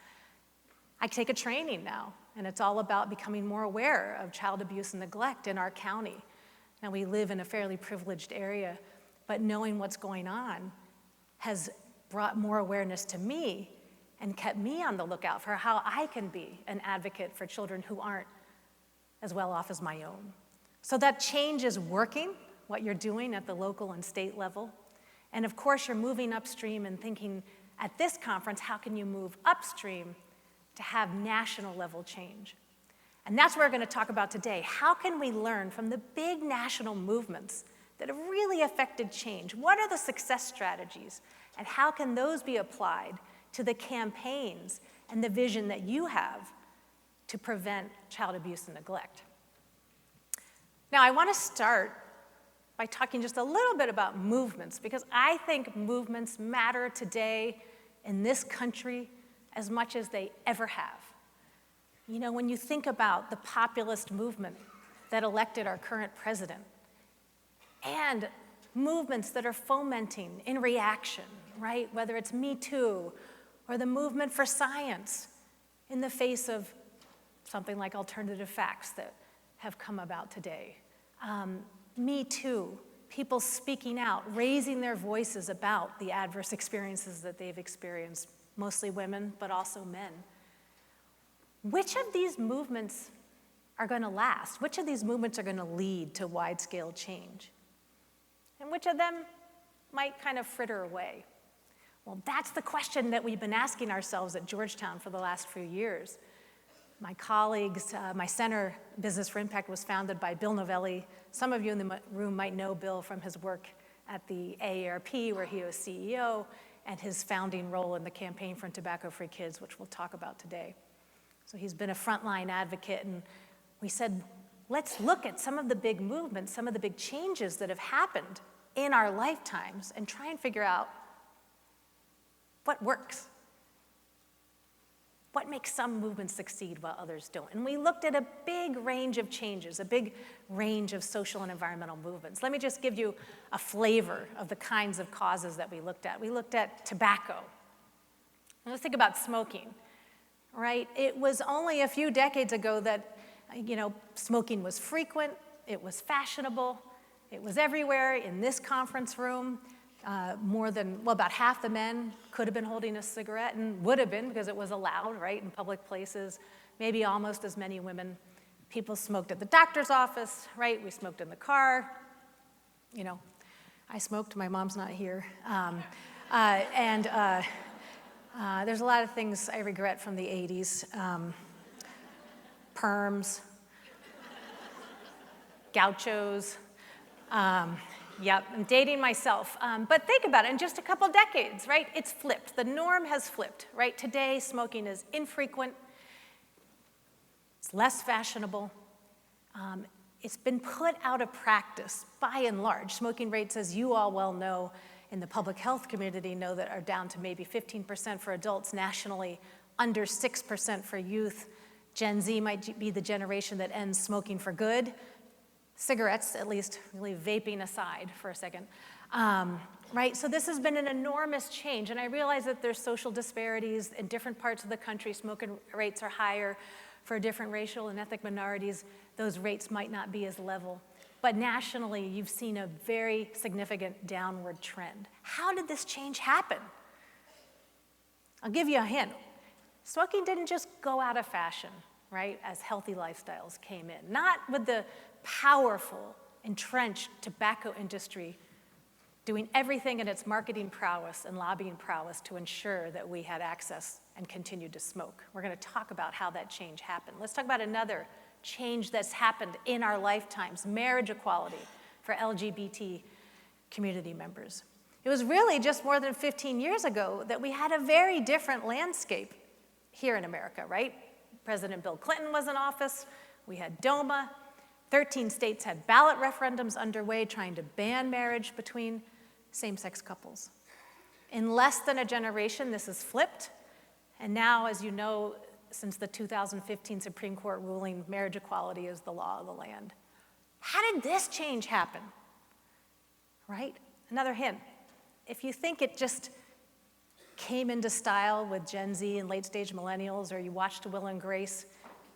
I take a training now, and it's all about becoming more aware of child abuse and neglect in our county. Now, we live in a fairly privileged area, but knowing what's going on has brought more awareness to me and kept me on the lookout for how I can be an advocate for children who aren't as well off as my own. So that change is working, what you're doing at the local and state level. And of course, you're moving upstream and thinking at this conference, how can you move upstream to have national level change? And that's what we're going to talk about today. How can we learn from the big national movements that have really affected change? What are the success strategies? And how can those be applied to the campaigns and the vision that you have to prevent child abuse and neglect? Now, I want to start by talking just a little bit about movements, because I think movements matter today in this country as much as they ever have. You know, when you think about the populist movement that elected our current president, and movements that are fomenting in reaction, right? Whether it's Me Too or the movement for science in the face of something like alternative facts that have come about today. Me Too, people speaking out, raising their voices about the adverse experiences that they've experienced, mostly women, but also men. Which of these movements are going to last? Which of these movements are going to lead to wide-scale change? And which of them might kind of fritter away? Well, that's the question that we've been asking ourselves at Georgetown for the last few years. My colleagues, my Center Business for Impact was founded by Bill Novelli. Some of you in the room might know Bill from his work at the AARP, where he was CEO, and his founding role in the Campaign for Tobacco-Free Kids, which we'll talk about today. So he's been a frontline advocate, and we said, let's look at some of the big movements, some of the big changes that have happened in our lifetimes, and try and figure out what works. What makes some movements succeed while others don't? And we looked at a big range of changes, a big range of social and environmental movements. Let me just give you a flavor of the kinds of causes that we looked at. We looked at tobacco. Let's think about smoking, right? It was only a few decades ago that, smoking was frequent, it was fashionable, it was everywhere in this conference room. About half the men could have been holding a cigarette, and would have been because it was allowed, right, in public places. Maybe almost as many women. People smoked at the doctor's office, right? We smoked in the car. I smoked, my mom's not here. There's a lot of things I regret from the 80s. Perms, gauchos, Yep, I'm dating myself. But think about it, in just a couple decades, right? It's flipped. The norm has flipped, right? Today, smoking is infrequent. It's less fashionable. It's been put out of practice by and large. Smoking rates, as you all well know, in the public health community know that are down to maybe 15% for adults nationally, under 6% for youth. Gen Z might be the generation that ends smoking for good. Cigarettes, at least, really vaping aside for a second, right? So this has been an enormous change, and I realize that there's social disparities in different parts of the country. Smoking rates are higher for different racial and ethnic minorities. Those rates might not be as level. But nationally, you've seen a very significant downward trend. How did this change happen? I'll give you a hint. Smoking didn't just go out of fashion, right, as healthy lifestyles came in. Not with the powerful, entrenched tobacco industry doing everything in its marketing prowess and lobbying prowess to ensure that we had access and continued to smoke. We're going to talk about how that change happened. Let's talk about another change that's happened in our lifetimes, marriage equality for LGBT community members. It was really just more than 15 years ago that we had a very different landscape here in America, right? President Bill Clinton was in office. We had DOMA. 13 states had ballot referendums underway trying to ban marriage between same-sex couples. In less than a generation, this has flipped. And now, as you know, since the 2015 Supreme Court ruling, marriage equality is the law of the land. How did this change happen? Right? Another hint, if you think it just came into style with Gen Z and late-stage millennials, or you watched Will and Grace,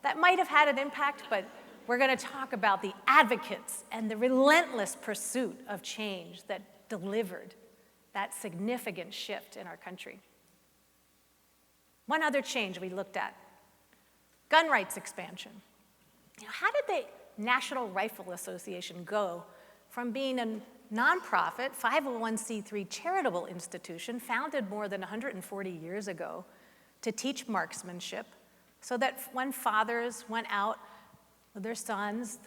that might have had an impact, but we're going to talk about the advocates and the relentless pursuit of change that delivered that significant shift in our country. One other change we looked at, gun rights expansion. How did the National Rifle Association go from being a nonprofit, 501c3 charitable institution founded more than 140 years ago to teach marksmanship so that when fathers went out with their sons,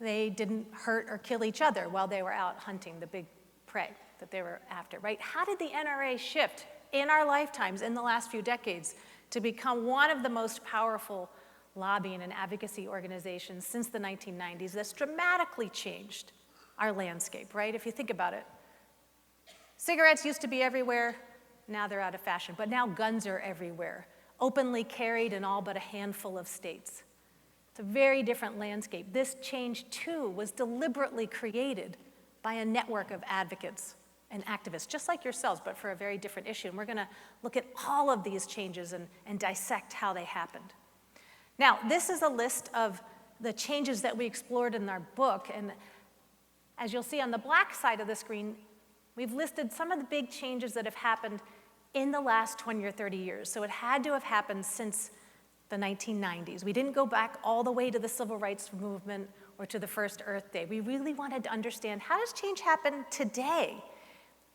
they didn't hurt or kill each other while they were out hunting the big prey that they were after, right? How did the NRA shift in our lifetimes in the last few decades to become one of the most powerful lobbying and advocacy organizations since the 1990s that's dramatically changed our landscape, right? If you think about it. Cigarettes used to be everywhere, now they're out of fashion, but now guns are everywhere, openly carried in all but a handful of states. It's a very different landscape. This change, too, was deliberately created by a network of advocates and activists, just like yourselves, but for a very different issue. And we're going to look at all of these changes and dissect how they happened. Now, this is a list of the changes that we explored in our book. And as you'll see on the black side of the screen, we've listed some of the big changes that have happened in the last 20 or 30 years. So it had to have happened since the 1990s. We didn't go back all the way to the Civil Rights Movement or to the first Earth Day. We really wanted to understand, how does change happen today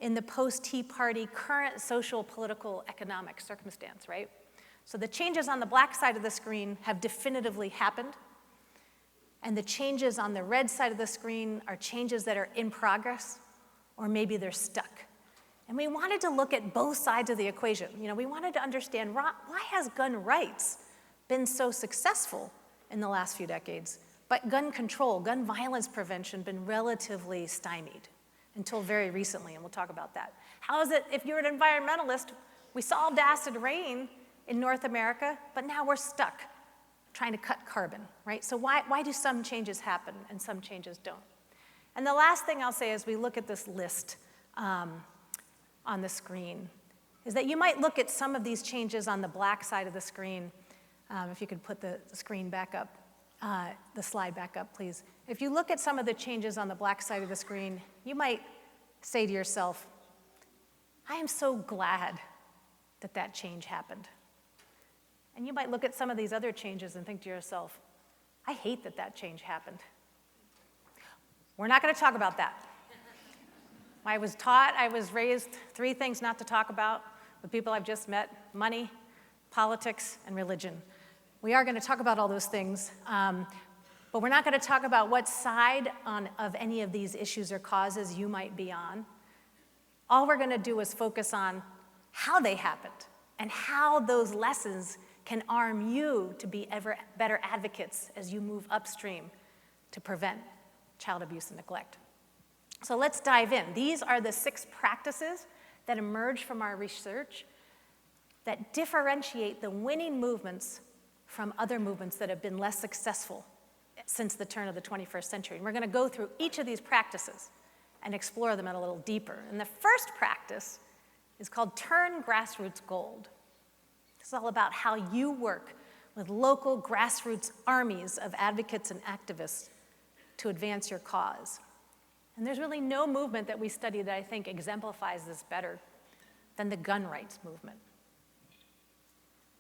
in the post-Tea Party current social, political, economic circumstance, right? So the changes on the black side of the screen have definitively happened, and the changes on the red side of the screen are changes that are in progress, or maybe they're stuck. And we wanted to look at both sides of the equation. We wanted to understand, why has gun rights been so successful in the last few decades, but gun control, gun violence prevention, been relatively stymied until very recently, and we'll talk about that. How is it, if you're an environmentalist, we solved acid rain in North America, but now we're stuck trying to cut carbon, right? So why do some changes happen and some changes don't? And the last thing I'll say as we look at this list on the screen is that you might look at some of these changes on the black side of the screen. If you could put the screen back up, the slide back up, please. If you look at some of the changes on the black side of the screen, you might say to yourself, I am so glad that that change happened. And you might look at some of these other changes and think to yourself, I hate that that change happened. We're not going to talk about that. I was raised 3 things not to talk about with people I've just met: money, politics, and religion. We are going to talk about all those things, but we're not going to talk about what side of any of these issues or causes you might be on. All we're going to do is focus on how they happened and how those lessons can arm you to be ever better advocates as you move upstream to prevent child abuse and neglect. So let's dive in. These are the 6 practices that emerge from our research that differentiate the winning movements from other movements that have been less successful since the turn of the 21st century. And we're going to go through each of these practices and explore them a little deeper. And the first practice is called Turn Grassroots Gold. This is all about how you work with local grassroots armies of advocates and activists to advance your cause. And there's really no movement that we study that I think exemplifies this better than the gun rights movement.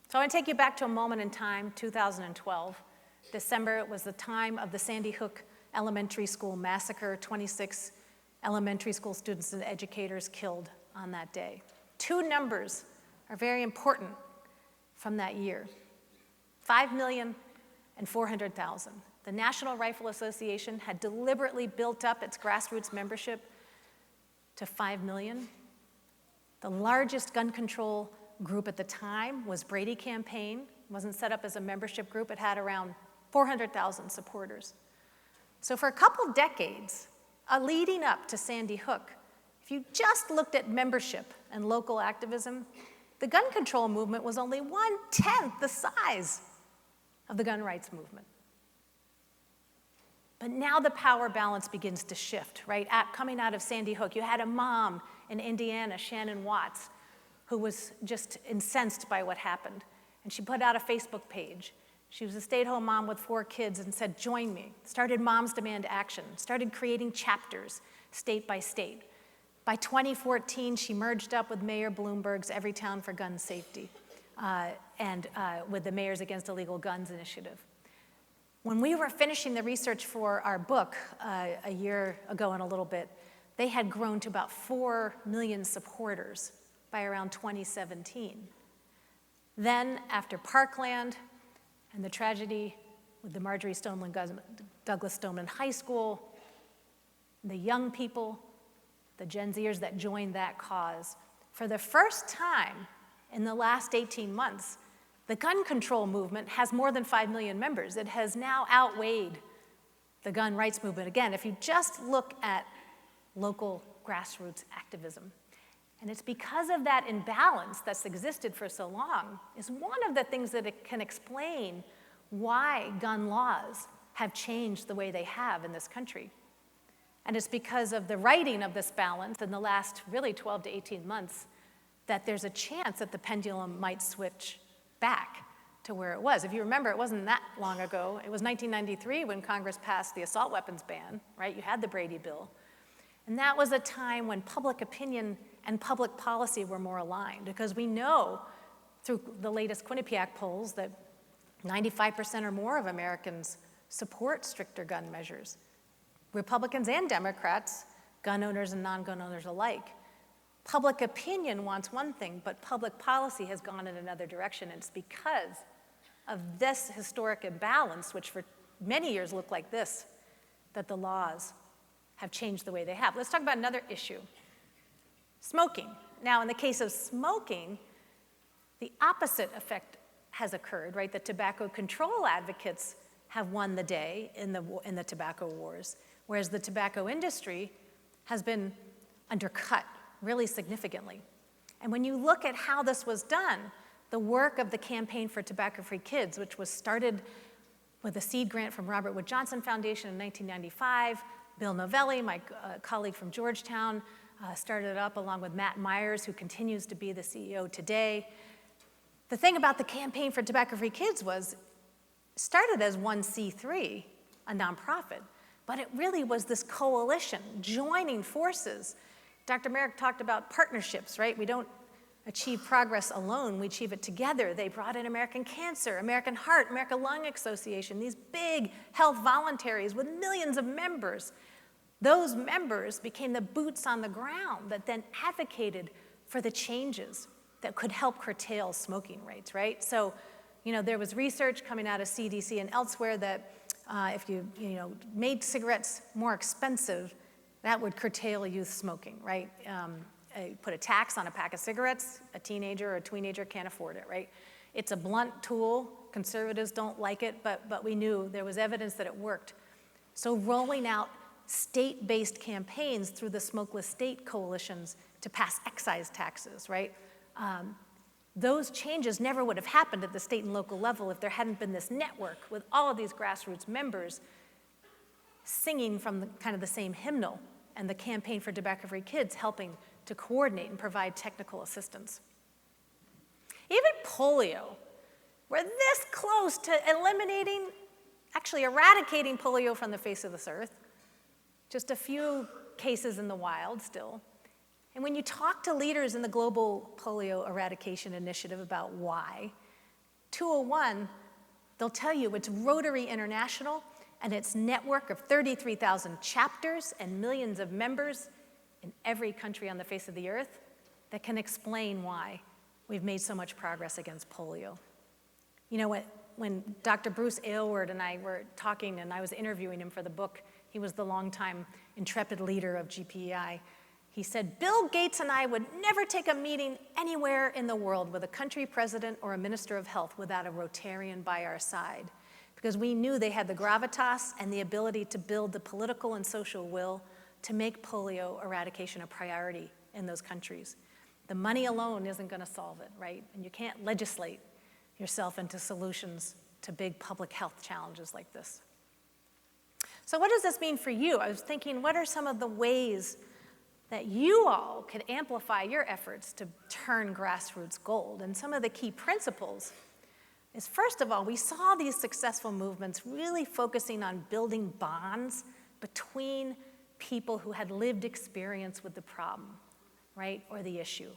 So I want to take you back to a moment in time, 2012. December was the time of the Sandy Hook Elementary School massacre, 26 elementary school students and educators killed on that day. 2 numbers are very important from that year: 5 million and 400,000. The National Rifle Association had deliberately built up its grassroots membership to 5 million. The largest gun control group at the time was Brady Campaign. It wasn't set up as a membership group. It had around 400,000 supporters. So for a couple decades, leading up to Sandy Hook, if you just looked at membership and local activism, the gun control movement was only 1/10 the size of the gun rights movement. But now the power balance begins to shift, right? Coming out of Sandy Hook, you had a mom in Indiana, Shannon Watts, who was just incensed by what happened. And she put out a Facebook page. She was a stay-at-home mom with 4 kids and said, join me. Started Moms Demand Action, started creating chapters state by state. By 2014, she merged up with Mayor Bloomberg's Every Town for Gun Safety and with the Mayors Against Illegal Guns initiative. When we were finishing the research for our book a year ago and a little bit, they had grown to about 4 million supporters by around 2017. Then, after Parkland and the tragedy with the Marjorie Stoneman Douglas Stoneman High School, the young people, the Gen Zers that joined that cause, for the first time in the last 18 months, the gun control movement has more than 5 million members. It has now outweighed the gun rights movement. Again, if you just look at local grassroots activism. And it's because of that imbalance that's existed for so long is one of the things that it can explain why gun laws have changed the way they have in this country. And it's because of the righting of this balance in the last really 12 to 18 months that there's a chance that the pendulum might switch back to where it was. If you remember, it wasn't that long ago. It was 1993 when Congress passed the assault weapons ban, right? You had the Brady Bill. And that was a time when public opinion and public policy were more aligned, because we know through the latest Quinnipiac polls that 95% or more of Americans support stricter gun measures. Republicans and Democrats, gun owners and non-gun owners alike. Public opinion wants one thing, but public policy has gone in another direction. And it's because of this historic imbalance, which for many years looked like this, that the laws have changed the way they have. Let's talk about another issue. Smoking. Now, in the case of smoking, the opposite effect has occurred, right? The tobacco control advocates have won the day in the tobacco wars, whereas the tobacco industry has been undercut really significantly. And when you look at how this was done, the work of the Campaign for Tobacco-Free Kids, which was started with a seed grant from Robert Wood Johnson Foundation in 1995, Bill Novelli, my colleague from Georgetown, started it up along with Matt Myers, who continues to be the CEO today. The thing about the Campaign for Tobacco-Free Kids was started as 1C3, a nonprofit, but it really was this coalition, joining forces. Dr. Merrick talked about partnerships, right? We don't achieve progress alone, we achieve it together. They brought in American Cancer, American Heart, American Lung Association, these big health voluntaries with millions of members. Those members became the boots on the ground that then advocated for the changes that could help curtail smoking rates, right? So, there was research coming out of CDC and elsewhere that if you made cigarettes more expensive, that would curtail youth smoking, right? Put a tax on a pack of cigarettes, a teenager or a tweenager can't afford it, right? It's a blunt tool. Conservatives don't like it, but we knew there was evidence that it worked. So rolling out state-based campaigns through the Smokeless State coalitions to pass excise taxes, right? Those changes never would have happened at the state and local level if there hadn't been this network with all of these grassroots members singing from kind of the same hymnal, and the Campaign for Tobacco-Free Kids helping to coordinate and provide technical assistance. Even polio, we're this close to actually eradicating polio from the face of this earth. Just a few cases in the wild still. And when you talk to leaders in the Global Polio Eradication Initiative about why, 201, they'll tell you it's Rotary International and its network of 33,000 chapters and millions of members in every country on the face of the earth that can explain why we've made so much progress against polio. When Dr. Bruce Aylward and I were talking and I was interviewing him for the book, he was the longtime intrepid leader of GPEI. He said, Bill Gates and I would never take a meeting anywhere in the world with a country president or a minister of health without a Rotarian by our side, because we knew they had the gravitas and the ability to build the political and social will to make polio eradication a priority in those countries. The money alone isn't going to solve it, right? And you can't legislate yourself into solutions to big public health challenges like this. So what does this mean for you? I was thinking, what are some of the ways that you all could amplify your efforts to turn grassroots gold? And some of the key principles is, first of all, we saw these successful movements really focusing on building bonds between people who had lived experience with the problem, right, or the issue.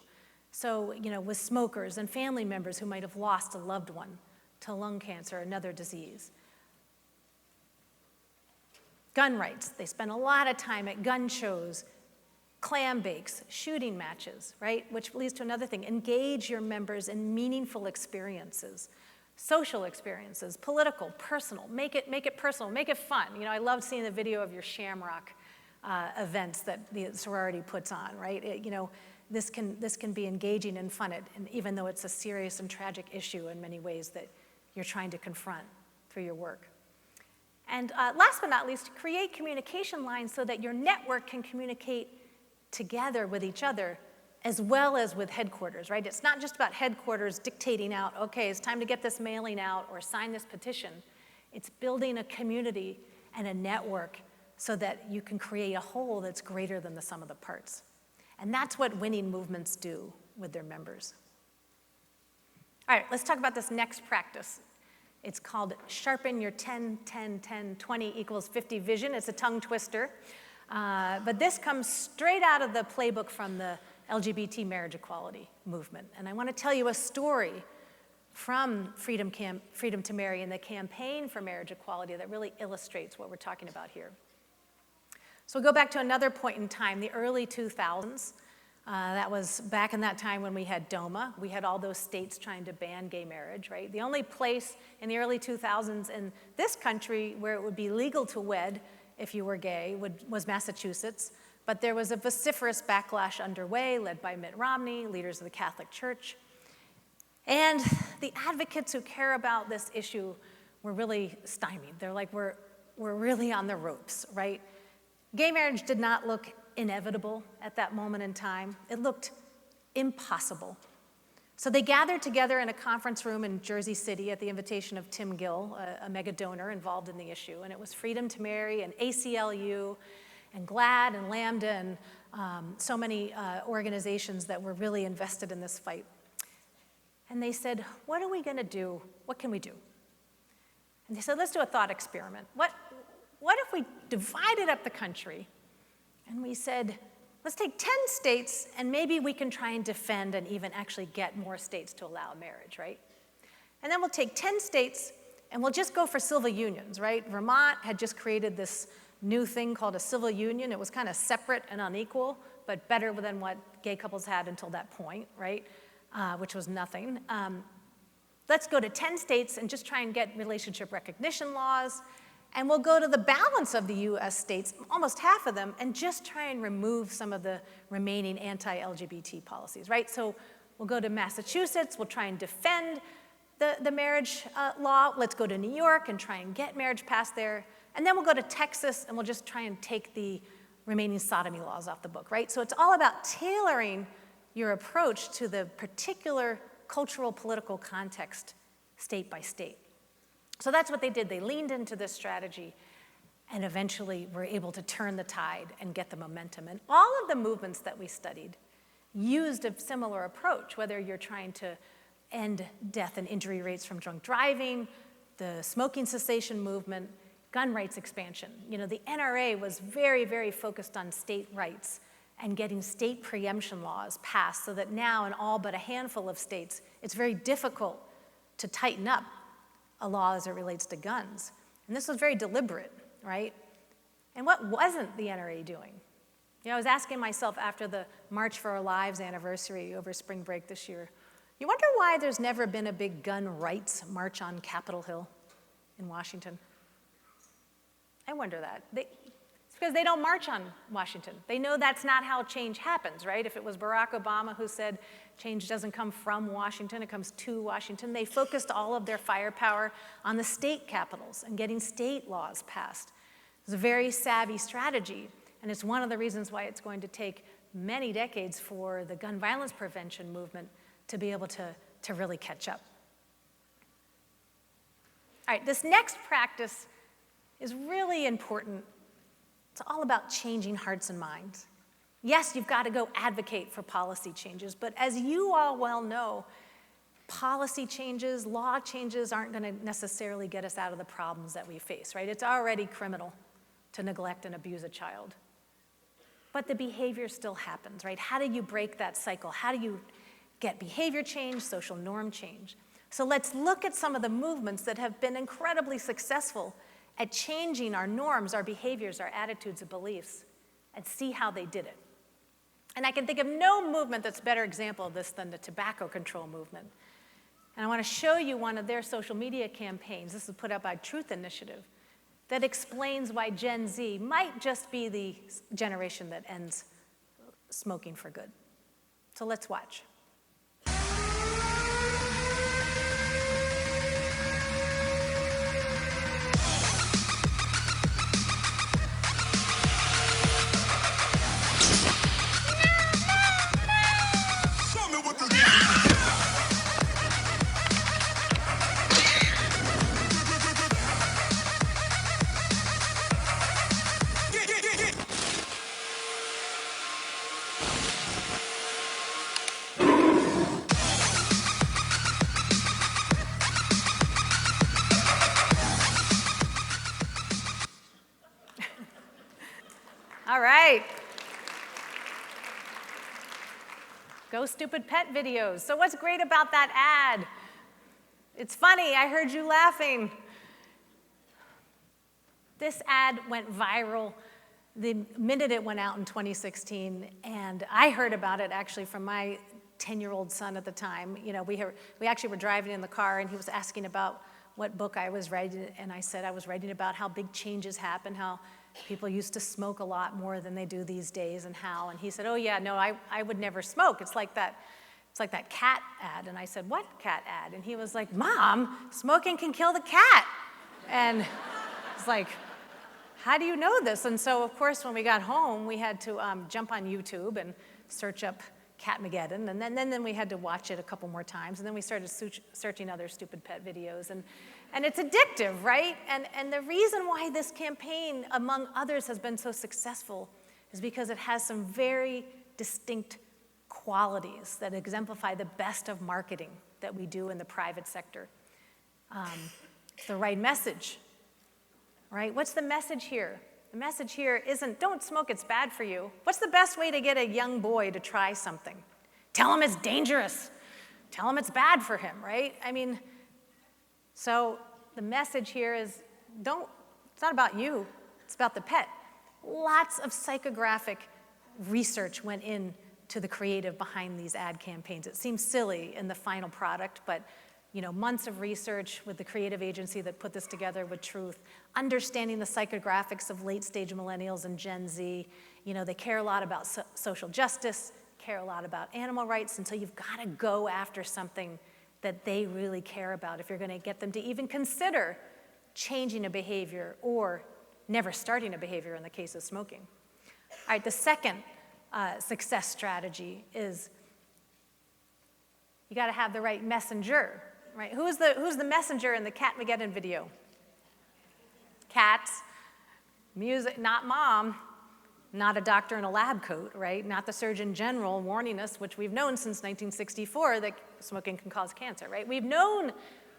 So, with smokers and family members who might have lost a loved one to lung cancer or another disease. Gun rights, they spent a lot of time at gun shows, clam bakes, shooting matches, right? Which leads to another thing, engage your members in meaningful experiences, social experiences, political, personal, make it personal, make it fun. I loved seeing the video of your Shamrock events that the sorority puts on, right? This can be engaging and fun, and even though it's a serious and tragic issue in many ways that you're trying to confront through your work. And last but not least, create communication lines so that your network can communicate together with each other as well as with headquarters, right? It's not just about headquarters dictating out, okay, it's time to get this mailing out or sign this petition. It's building a community and a network so that you can create a whole that's greater than the sum of the parts. And that's what winning movements do with their members. All right, let's talk about this next practice. It's called Sharpen Your 10, 10, 10, 20 equals 50 vision. It's a tongue twister. But this comes straight out of the playbook from the LGBT marriage equality movement. And I want to tell you a story from Freedom to Marry and the campaign for marriage equality that really illustrates what we're talking about here. So we'll go back to another point in time, the early 2000s. That was back in that time when we had DOMA. We had all those states trying to ban gay marriage, right? The only place in the early 2000s in this country where it would be legal to wed if you were gay was Massachusetts. But there was a vociferous backlash underway led by Mitt Romney, leaders of the Catholic Church. And the advocates who care about this issue were really stymied. They're like, we're really on the ropes, right? Gay marriage did not look inevitable at that moment in time. It looked impossible. So they gathered together in a conference room in Jersey City at the invitation of Tim Gill, a mega donor involved in the issue. And it was Freedom to Marry and ACLU and GLAAD and Lambda and so many organizations that were really invested in this fight. And they said, what are we going to do? What can we do? And they said, let's do a thought experiment. What if we divided up the country and we said, let's take 10 states and maybe we can try and defend and even actually get more states to allow marriage, right? And then we'll take 10 states and we'll just go for civil unions, right? Vermont had just created this new thing called a civil union. It was kind of separate and unequal, but better than what gay couples had until that point, right? Which was nothing. Let's go to 10 states and just try and get relationship recognition laws. And we'll go to the balance of the US states, almost half of them, and just try and remove some of the remaining anti-LGBT policies, right? So we'll go to Massachusetts, we'll try and defend the marriage law. Let's go to New York and try and get marriage passed there. And then we'll go to Texas and we'll just try and take the remaining sodomy laws off the book, right? So it's all about tailoring your approach to the particular cultural, political context, state by state. So that's what they did. They leaned into this strategy and eventually were able to turn the tide and get the momentum. And all of the movements that we studied used a similar approach, whether you're trying to end death and injury rates from drunk driving, the smoking cessation movement, gun rights expansion. The NRA was very, very focused on state rights and getting state preemption laws passed so that now in all but a handful of states, it's very difficult to tighten up a law as it relates to guns. And this was very deliberate, right? And what wasn't the NRA doing? I was asking myself after the March for Our Lives anniversary over spring break this year, you wonder why there's never been a big gun rights march on Capitol Hill in Washington? I wonder that. It's because they don't march on Washington. They know that's not how change happens, right? If it was Barack Obama who said change doesn't come from Washington, it comes to Washington, they focused all of their firepower on the state capitals and getting state laws passed. It was a very savvy strategy, and it's one of the reasons why it's going to take many decades for the gun violence prevention movement to be able to really catch up. All right, this next practice is really important. It's all about changing hearts and minds. Yes, you've got to go advocate for policy changes, but as you all well know, policy changes, law changes aren't going to necessarily get us out of the problems that we face, right? It's already criminal to neglect and abuse a child. But the behavior still happens, right? How do you break that cycle? How do you get behavior change, social norm change? So let's look at some of the movements that have been incredibly successful at changing our norms, our behaviors, our attitudes and beliefs, and see how they did it. And I can think of no movement that's a better example of this than the tobacco control movement. And I want to show you one of their social media campaigns. This was put out by Truth Initiative that explains why Gen Z might just be the generation that ends smoking for good. So let's watch. All right. Go Stupid Pet videos. So what's great about that ad? It's funny, I heard you laughing. This ad went viral the minute it went out in 2016, and I heard about it actually from my 10-year-old son at the time. You know, we actually were driving in the car, and he was asking about what book I was writing, and I said I was writing about how big changes happen, how people used to smoke a lot more than they do these days, and he said, oh yeah, no, I would never smoke. It's like that cat ad. And I said, what cat ad? And he was like, Mom, smoking can kill the cat. And it's like, how do you know this? And so, of course, when we got home, we had to jump on YouTube and search up Catmageddon, and then we had to watch it a couple more times, and then we started searching other Stupid Pet videos, and it's addictive, right? And the reason why this campaign, among others, has been so successful is because it has some very distinct qualities that exemplify the best of marketing that we do in the private sector. It's the right message, right? What's the message here? The message here isn't, don't smoke, it's bad for you. What's the best way to get a young boy to try something? Tell him it's dangerous. Tell him it's bad for him, right? I mean, so the message here is, it's not about you, it's about the pet. Lots of psychographic research went into the creative behind these ad campaigns. It seems silly in the final product, but months of research with the creative agency that put this together with Truth, understanding the psychographics of late-stage millennials and Gen Z. They care a lot about social justice, care a lot about animal rights, and so you've got to go after something that they really care about if you're going to get them to even consider changing a behavior or never starting a behavior in the case of smoking. All right, the second success strategy is you got to have the right messenger. Right? Who's the messenger in the Catmageddon video? Cats, music, not mom, not a doctor in a lab coat, right? Not the Surgeon General warning us, which we've known since 1964, that smoking can cause cancer, right? We've known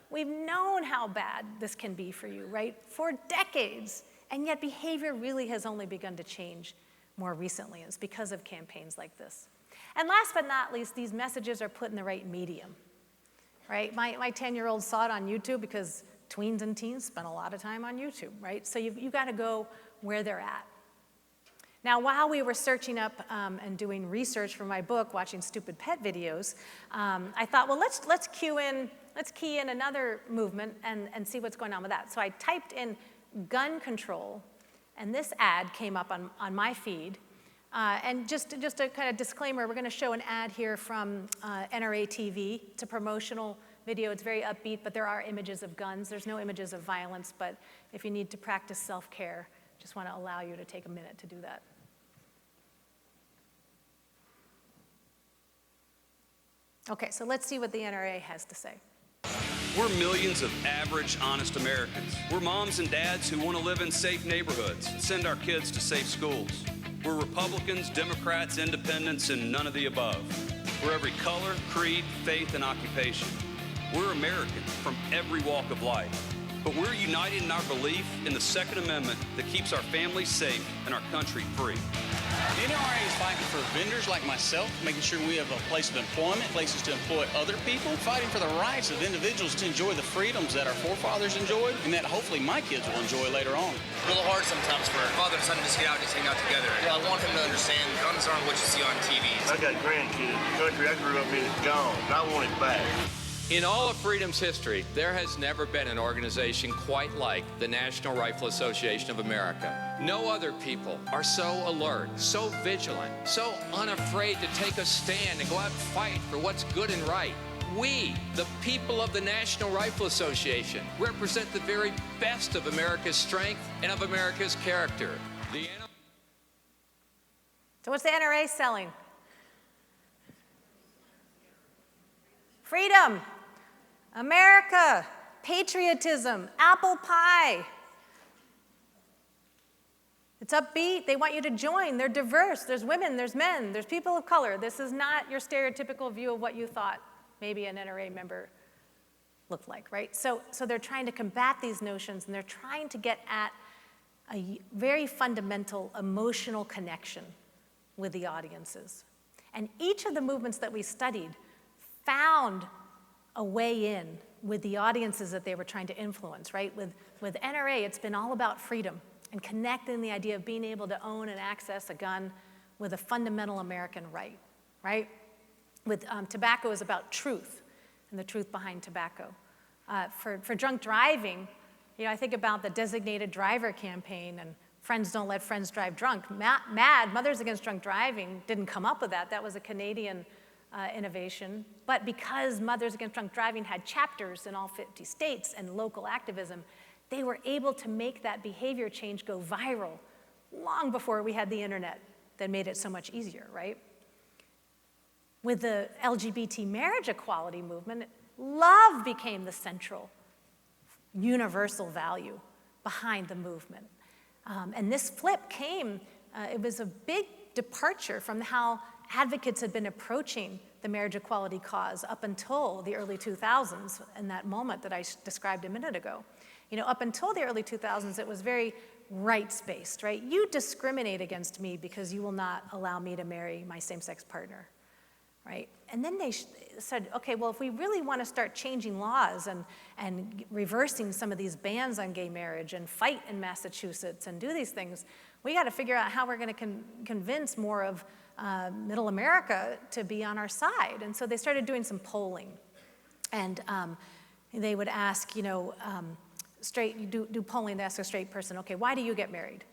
how bad this can be for you, right? For decades, and yet behavior really has only begun to change more recently. It's because of campaigns like this. And last but not least, these messages are put in the right medium. Right? My 10-year-old saw it on YouTube because tweens and teens spend a lot of time on YouTube, right? So you got to go where they're at. Now, while we were searching up and doing research for my book, watching Stupid Pet videos, I thought, well, let's key in another movement and see what's going on with that. So I typed in gun control, and this ad came up on my feed. And just a kind of disclaimer, we're going to show an ad here from NRA TV. It's a promotional video. It's very upbeat, but there are images of guns. There's no images of violence, but if you need to practice self-care, just want to allow you to take a minute to do that. Okay, so let's see what the NRA has to say. We're millions of average, honest Americans. We're moms and dads who want to live in safe neighborhoods and send our kids to safe schools. We're Republicans, Democrats, Independents, and none of the above. We're every color, creed, faith, and occupation. We're American from every walk of life. But we're united in our belief in the Second Amendment that keeps our families safe and our country free. The NRA is fighting for vendors like myself, making sure we have a place of employment, places to employ other people, fighting for the rights of individuals to enjoy the freedoms that our forefathers enjoyed and that hopefully my kids will enjoy later on. It's a little hard sometimes for a father and son to just get out and just hang out together. I want him to understand guns aren't what you see on TV. I got grandkids. The country I grew up in is gone, and I want it back. In all of freedom's history, there has never been an organization quite like the National Rifle Association of America. No other people are so alert, so vigilant, so unafraid to take a stand and go out and fight for what's good and right. We, the people of the National Rifle Association, represent the very best of America's strength and of America's character. So what's the NRA selling? Freedom, America, patriotism, apple pie. It's upbeat. They want you to join. They're diverse. There's women, there's men, there's people of color. This is not your stereotypical view of what you thought maybe an NRA member looked like, right? So they're trying to combat these notions, and they're trying to get at a very fundamental emotional connection with the audiences. And each of the movements that we studied found a way in with the audiences that they were trying to influence, right? With NRA, it's been all about freedom and connecting the idea of being able to own and access a gun with a fundamental American right, right? With tobacco is about truth and the truth behind tobacco. For drunk driving, you know, I think about the designated driver campaign and Friends Don't Let Friends Drive Drunk. MAD, Mothers Against Drunk Driving, didn't come up with that. That was a Canadian innovation. But because Mothers Against Drunk Driving had chapters in all 50 states and local activism, they were able to make that behavior change go viral long before we had the internet that made it so much easier, right? With the LGBT marriage equality movement, love became the central universal value behind the movement. And this flip came, it was a big departure from how advocates had been approaching the marriage equality cause up until the early 2000s, in that moment that I described a minute ago. You know, up until the early 2000s, it was very rights-based, right? You discriminate against me because you will not allow me to marry my same-sex partner, right? And then they said, okay, well, if we really want to start changing laws and reversing some of these bans on gay marriage and fight in Massachusetts and do these things, we got to figure out how we're going to convince more of middle America to be on our side. And so they started doing some polling. And they would ask, you know, do polling to ask a straight person, okay, why do you get married?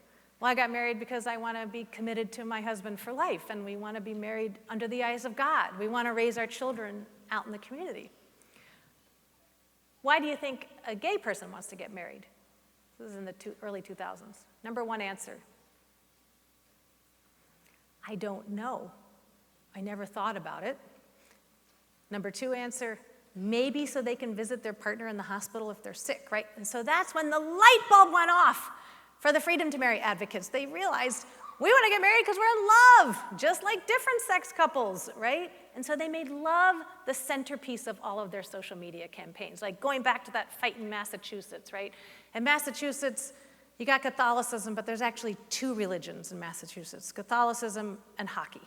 Well, I got married because I want to be committed to my husband for life, and we want to be married under the eyes of God. We want to raise our children out in the community. Why do you think a gay person wants to get married? This is in the early 2000s. Number one answer, I don't know. I never thought about it. Number two answer, maybe so they can visit their partner in the hospital if they're sick, right? And so that's when the light bulb went off for the Freedom to Marry advocates. They realized we want to get married because we're in love, just like different sex couples, right? And so they made love the centerpiece of all of their social media campaigns, like going back to that fight in Massachusetts, right? In Massachusetts, you got Catholicism, but there's actually two religions in Massachusetts, Catholicism and hockey.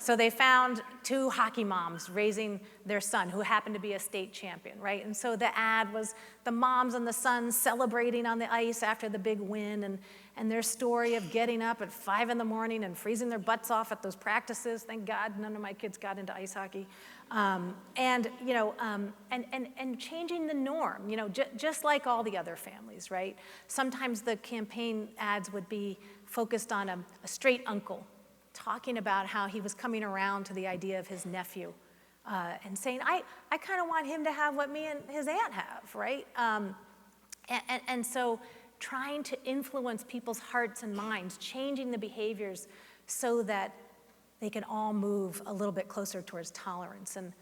So they found two hockey moms raising their son who happened to be a state champion, right? And so the ad was the moms and the sons celebrating on the ice after the big win, and their story of getting up at 5 in the morning and freezing their butts off at those practices. Thank God none of my kids got into ice hockey. And changing the norm, you know, just like all the other families, right? Sometimes the campaign ads would be focused on a straight uncle talking about how he was coming around to the idea of his nephew and saying, I kind of want him to have what me and his aunt have, right? And so trying to influence people's hearts and minds, changing the behaviors so that they can all move a little bit closer towards tolerance. And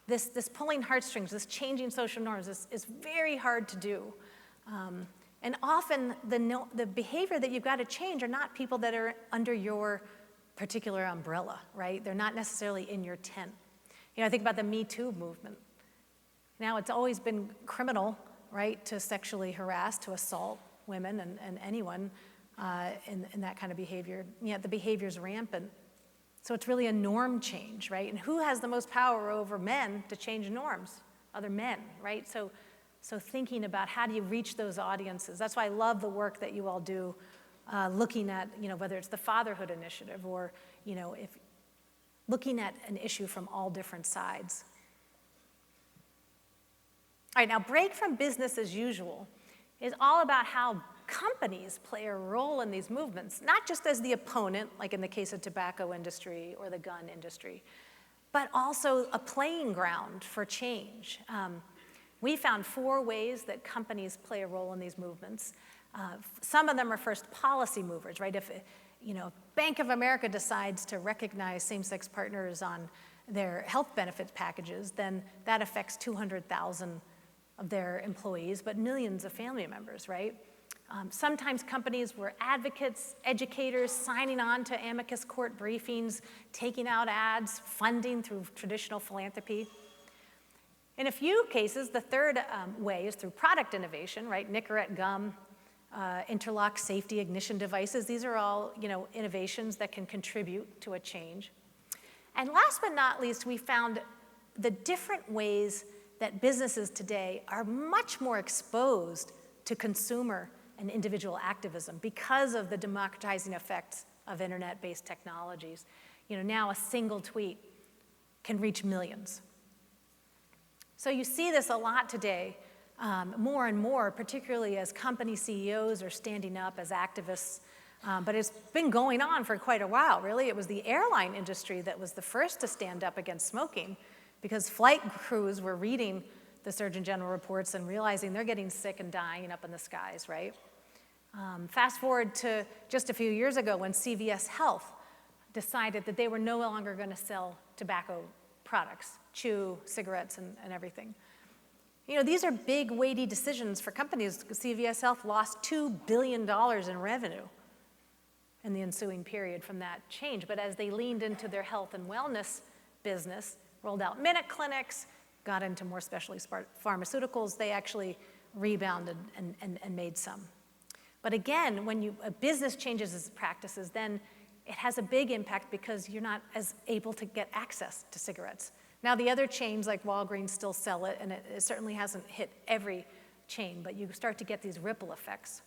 This pulling heartstrings, this changing social norms is very hard to do. And often the behavior that you've got to change are not people that are under your particular umbrella, right? They're not necessarily in your tent. I think about the Me Too movement. Now, it's always been criminal, right, to sexually harass, to assault women and anyone in that kind of behavior. Yet the behavior's rampant. So it's really a norm change, right? And who has the most power over men to change norms? Other men, right? So thinking about how do you reach those audiences. That's why I love the work that you all do, looking at, whether it's the Fatherhood Initiative or, if looking at an issue from all different sides. All right, now break from business as usual is all about how companies play a role in these movements, not just as the opponent, like in the case of tobacco industry or the gun industry, but also a playing ground for change. We found 4 ways that companies play a role in these movements. Some of them are first policy movers, right? If Bank of America decides to recognize same-sex partners on their health benefits packages, then that affects 200,000 of their employees, but millions of family members, right? Sometimes companies were advocates, educators, signing on to amicus court briefings, taking out ads, funding through traditional philanthropy. In a few cases, the third way is through product innovation, right? Nicorette gum, interlock safety ignition devices. These are all, innovations that can contribute to a change. And last but not least, we found the different ways that businesses today are much more exposed to consumer and individual activism because of the democratizing effects of internet-based technologies. Now a single tweet can reach millions. So you see this a lot today, more and more, particularly as company CEOs are standing up as activists. But it's been going on for quite a while, really. It was the airline industry that was the first to stand up against smoking because flight crews were reading the Surgeon General reports and realizing they're getting sick and dying up in the skies, right? Fast forward to just a few years ago when CVS Health decided that they were no longer going to sell tobacco products, chew, cigarettes, and everything. These are big, weighty decisions for companies. CVS Health lost $2 billion in revenue in the ensuing period from that change. But as they leaned into their health and wellness business, rolled out minute clinics, got into more specialty pharmaceuticals, they actually rebounded and made some. But again, when a business changes its practices, then it has a big impact because you're not as able to get access to cigarettes. Now, the other chains like Walgreens still sell it, and it certainly hasn't hit every chain, but you start to get these ripple effects.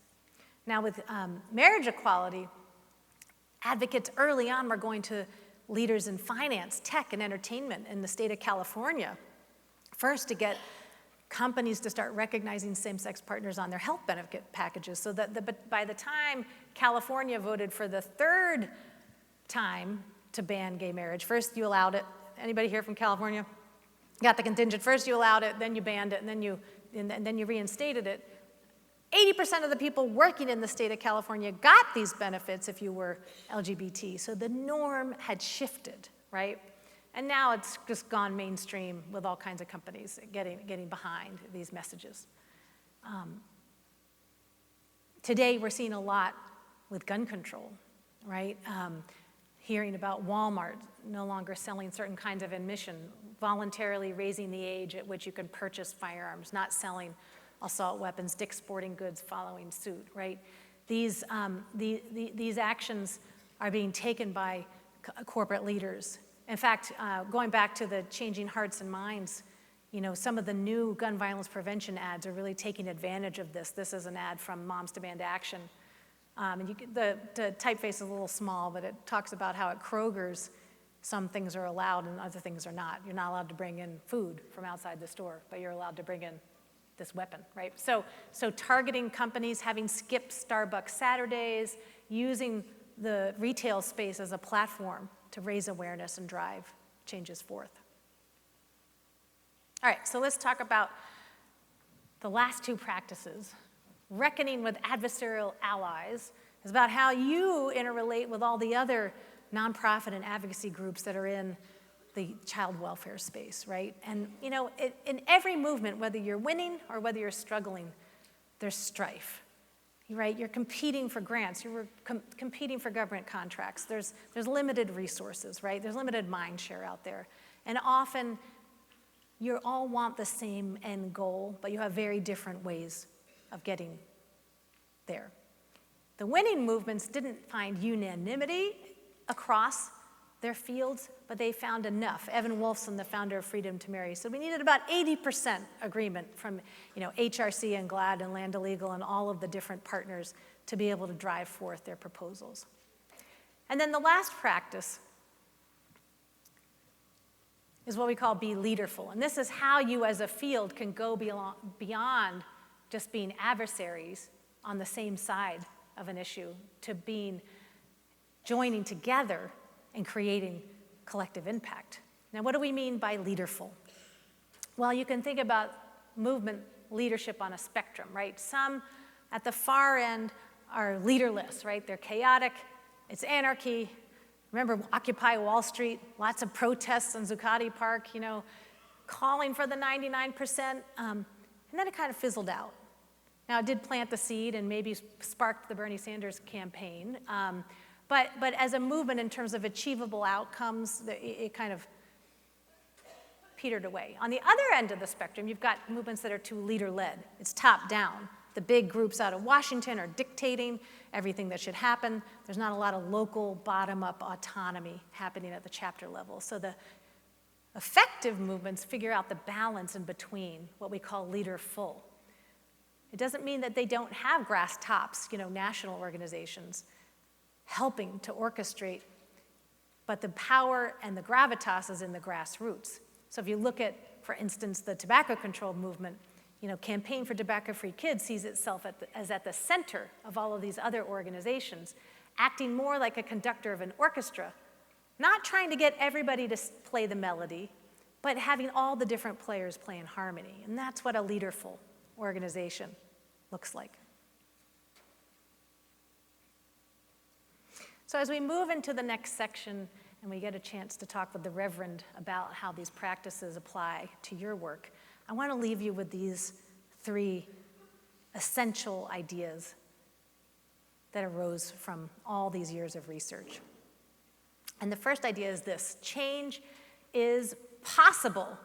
Now, with marriage equality, advocates early on were going to leaders in finance, tech, and entertainment in the state of California, first to get companies to start recognizing same-sex partners on their health benefit packages, so that but by the time California voted for the 3rd time to ban gay marriage, first you allowed it. Anybody here from California? Got the contingent. First you allowed it, then you banned it, and then you reinstated it. 80% of the people working in the state of California got these benefits if you were LGBT. So the norm had shifted, right? And now it's just gone mainstream with all kinds of companies getting behind these messages. Today we're seeing a lot with gun control, right? Hearing about Walmart no longer selling certain kinds of ammunition, voluntarily raising the age at which you can purchase firearms, not selling assault weapons, Dick's Sporting Goods following suit, right? These actions are being taken by corporate leaders. In fact, going back to the changing hearts and minds, some of the new gun violence prevention ads are really taking advantage of this. This is an ad from Moms Demand Action. And the typeface is a little small, but it talks about how at Kroger's, some things are allowed and other things are not. You're not allowed to bring in food from outside the store, but you're allowed to bring in this weapon, right? So targeting companies, having skipped Starbucks Saturdays, using the retail space as a platform to raise awareness and drive changes forth. All right, so let's talk about the last 2 practices. Reckoning with adversarial allies is about how you interrelate with all the other nonprofit and advocacy groups that are in the child welfare space, right? And you know, in every movement, whether you're winning or whether you're struggling, there's strife, right? You're competing for grants, you're competing for government contracts. There's limited resources, right? There's limited mind share out there. And often, you all want the same end goal, but you have very different ways of getting there. The winning movements didn't find unanimity across their fields, but they found enough. Evan Wolfson, the founder of Freedom to Marry, said we needed about 80% agreement from HRC and GLAAD and Land Illegal and all of the different partners to be able to drive forth their proposals. And then the last practice is what we call be leaderful. And this is how you as a field can go beyond just being adversaries on the same side of an issue to being joining together and creating collective impact. Now, what do we mean by leaderful? Well, you can think about movement leadership on a spectrum, right? Some at the far end are leaderless, right? They're chaotic, it's anarchy. Remember Occupy Wall Street, lots of protests on Zuccotti Park, calling for the 99%, and then it kind of fizzled out. Now, it did plant the seed and maybe sparked the Bernie Sanders campaign, but as a movement in terms of achievable outcomes, it kind of petered away. On the other end of the spectrum, you've got movements that are too leader-led. It's top-down. The big groups out of Washington are dictating everything that should happen. There's not a lot of local bottom-up autonomy happening at the chapter level. So the effective movements figure out the balance in between what we call leader-full. It doesn't mean that they don't have grass tops, national organizations helping to orchestrate, but the power and the gravitas is in the grassroots. So if you look at, for instance, the tobacco control movement, Campaign for Tobacco-Free Kids sees itself as at the center of all of these other organizations, acting more like a conductor of an orchestra, not trying to get everybody to play the melody, but having all the different players play in harmony. And that's what a leaderful organization looks like. So as we move into the next section and we get a chance to talk with the Reverend about how these practices apply to your work, I want to leave you with these 3 essential ideas that arose from all these years of research. And the first idea is this: change is possible.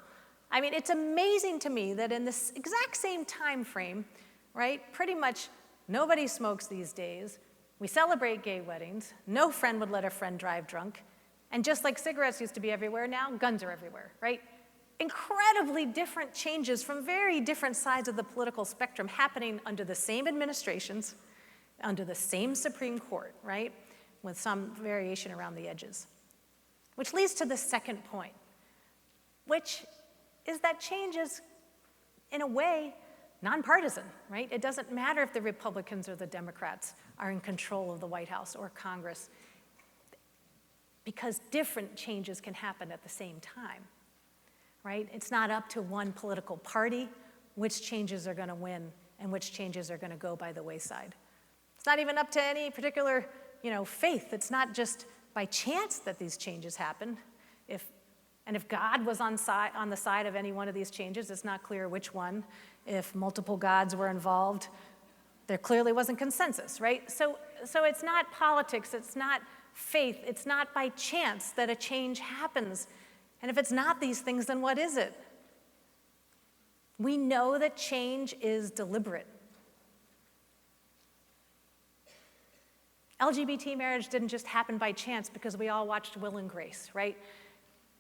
I mean, it's amazing to me that in this exact same time frame, right, pretty much nobody smokes these days. We celebrate gay weddings. No friend would let a friend drive drunk. And just like cigarettes used to be everywhere, now guns are everywhere, right? Incredibly different changes from very different sides of the political spectrum happening under the same administrations, under the same Supreme Court, right? With some variation around the edges. Which leads to the second point, which is that change is, in a way, nonpartisan, right? It doesn't matter if the Republicans or the Democrats are in control of the White House or Congress, because different changes can happen at the same time, right? It's not up to one political party which changes are going to win and which changes are going to go by the wayside. It's not even up to any particular, faith. It's not just by chance that these changes happen. If God was on the side of any one of these changes, it's not clear which one. If multiple gods were involved, there clearly wasn't consensus, right? So it's not politics, it's not faith, it's not by chance that a change happens. And if it's not these things, then what is it? We know that change is deliberate. LGBT marriage didn't just happen by chance because we all watched Will and Grace, right?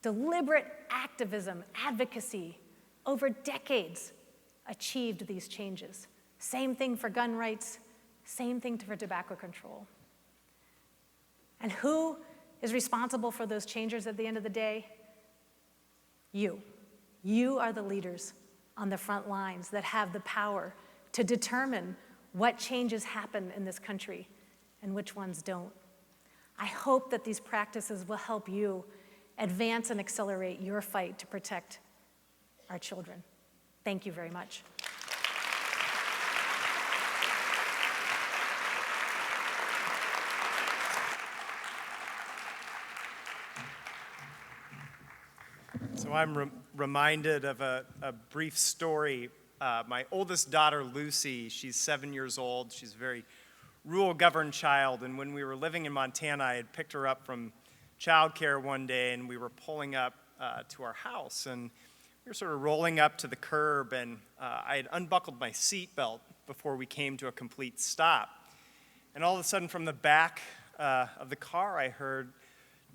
Deliberate activism, advocacy, over decades achieved these changes. Same thing for gun rights, same thing for tobacco control. And who is responsible for those changes at the end of the day? You. You are the leaders on the front lines that have the power to determine what changes happen in this country and which ones don't. I hope that these practices will help you advance and accelerate your fight to protect our children. Thank you very much. So I'm reminded of a brief story. My oldest daughter, Lucy, she's 7 years old. She's a very rule-governed child, and when we were living in Montana, I had picked her up from childcare one day, and we were pulling up to our house, and we were sort of rolling up to the curb, and I had unbuckled my seatbelt before we came to a complete stop. And all of a sudden, from the back of the car, I heard,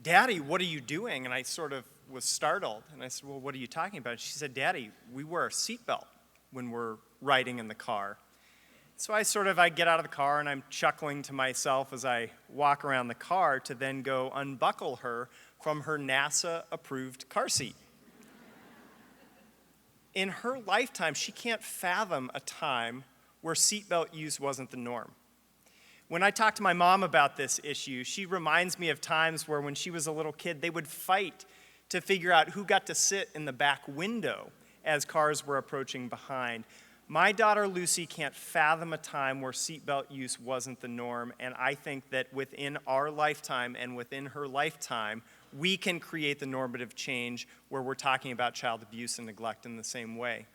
"Daddy, what are you doing?" And I sort of was startled, and I said, "Well, what are you talking about?" She said, "Daddy, we wear a seatbelt when we're riding in the car." So I get out of the car, and I'm chuckling to myself as I walk around the car to then go unbuckle her from her NASA-approved car seat. In her lifetime, she can't fathom a time where seatbelt use wasn't the norm. When I talk to my mom about this issue, she reminds me of times where when she was a little kid, they would fight to figure out who got to sit in the back window as cars were approaching behind. My daughter Lucy can't fathom a time where seatbelt use wasn't the norm, and I think that within our lifetime and within her lifetime, we can create the normative change where we're talking about child abuse and neglect in the same way.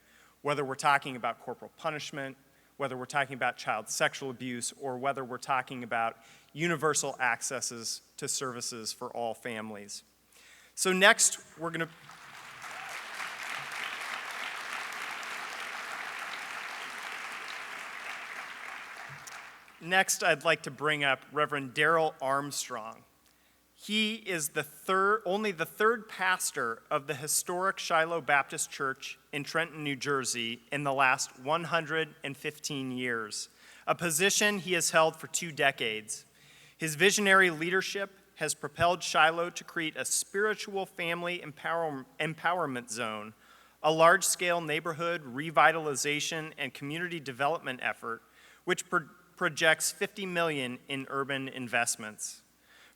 Whether we're talking about corporal punishment, whether we're talking about child sexual abuse, or whether we're talking about universal accesses to services for all families. So next, Next, I'd like to bring up Reverend Darrell Armstrong. He is only the third pastor of the historic Shiloh Baptist Church in Trenton, New Jersey in the last 115 years, a position he has held for 2 decades. His visionary leadership has propelled Shiloh to create a spiritual family empowerment zone, a large-scale neighborhood revitalization and community development effort, which projects $50 million in urban investments.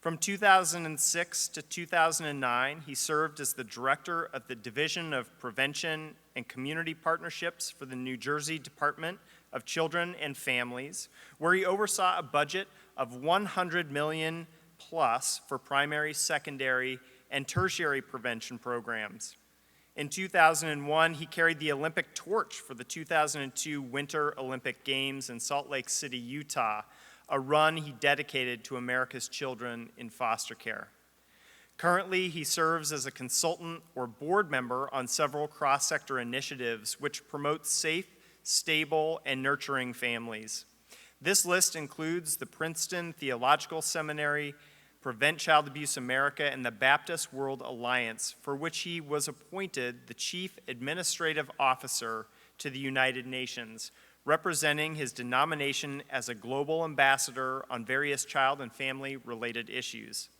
From 2006 to 2009, he served as the director of the Division of Prevention and Community Partnerships for the New Jersey Department of Children and Families, where he oversaw a budget of $100 million plus for primary, secondary, and tertiary prevention programs. In 2001, he carried the Olympic torch for the 2002 Winter Olympic Games in Salt Lake City, Utah, a run he dedicated to America's children in foster care. Currently, he serves as a consultant or board member on several cross-sector initiatives which promote safe, stable, and nurturing families. This list includes the Princeton Theological Seminary, Prevent Child Abuse America, and the Baptist World Alliance, for which he was appointed the Chief Administrative Officer to the United Nations, representing his denomination as a global ambassador on various child and family-related issues.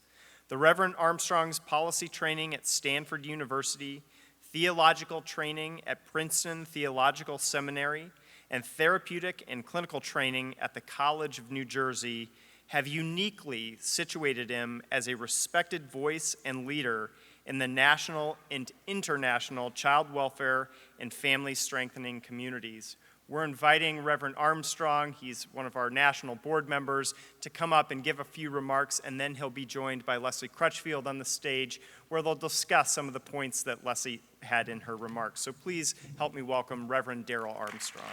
The Reverend Armstrong's policy training at Stanford University, theological training at Princeton Theological Seminary, and therapeutic and clinical training at the College of New Jersey have uniquely situated him as a respected voice and leader in the national and international child welfare and family strengthening communities. We're inviting Reverend Armstrong, he's one of our national board members, to come up and give a few remarks, and then he'll be joined by Leslie Crutchfield on the stage, where they'll discuss some of the points that Leslie had in her remarks. So please help me welcome Reverend Darrell Armstrong.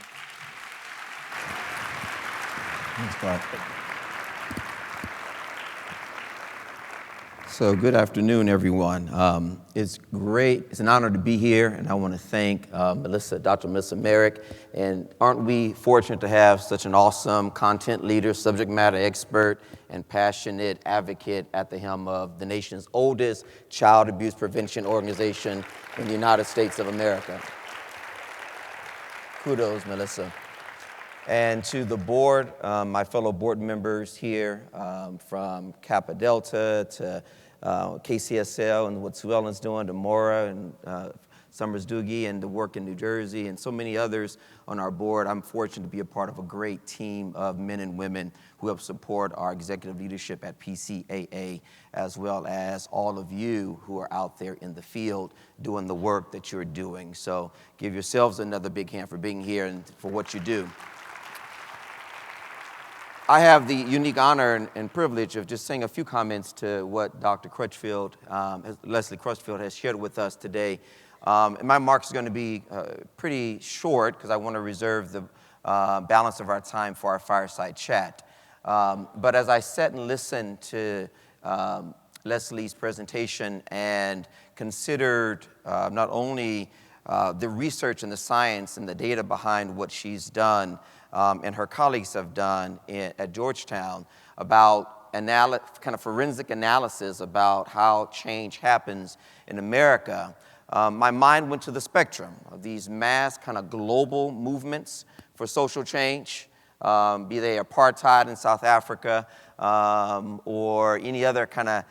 Thanks, Bob. So good afternoon, everyone. It's great. It's an honor to be here, and I want to thank Dr. Melissa Merrick. And aren't we fortunate to have such an awesome content leader, subject matter expert, and passionate advocate at the helm of the nation's oldest child abuse prevention organization in the United States of America. Kudos, Melissa. And to the board, my fellow board members here, from Kappa Delta to KCSL and what Sue Ellen's doing, to Maura and Summers Doogie and the work in New Jersey, and so many others on our board. I'm fortunate to be a part of a great team of men and women who help support our executive leadership at PCAA, as well as all of you who are out there in the field doing the work that you're doing. So give yourselves another big hand for being here and for what you do. I have the unique honor and privilege of just saying a few comments to what Dr. Crutchfield, Leslie Crutchfield has shared with us today. And my remarks are going to be pretty short because I want to reserve the balance of our time for our fireside chat. But as I sat and listened to Leslie's presentation and considered not only the research and the science and the data behind what she's done and her colleagues have done at Georgetown about kind of forensic analysis about how change happens in America, my mind went to the spectrum of these mass kind of global movements for social change, be they apartheid in South Africa or any other kind of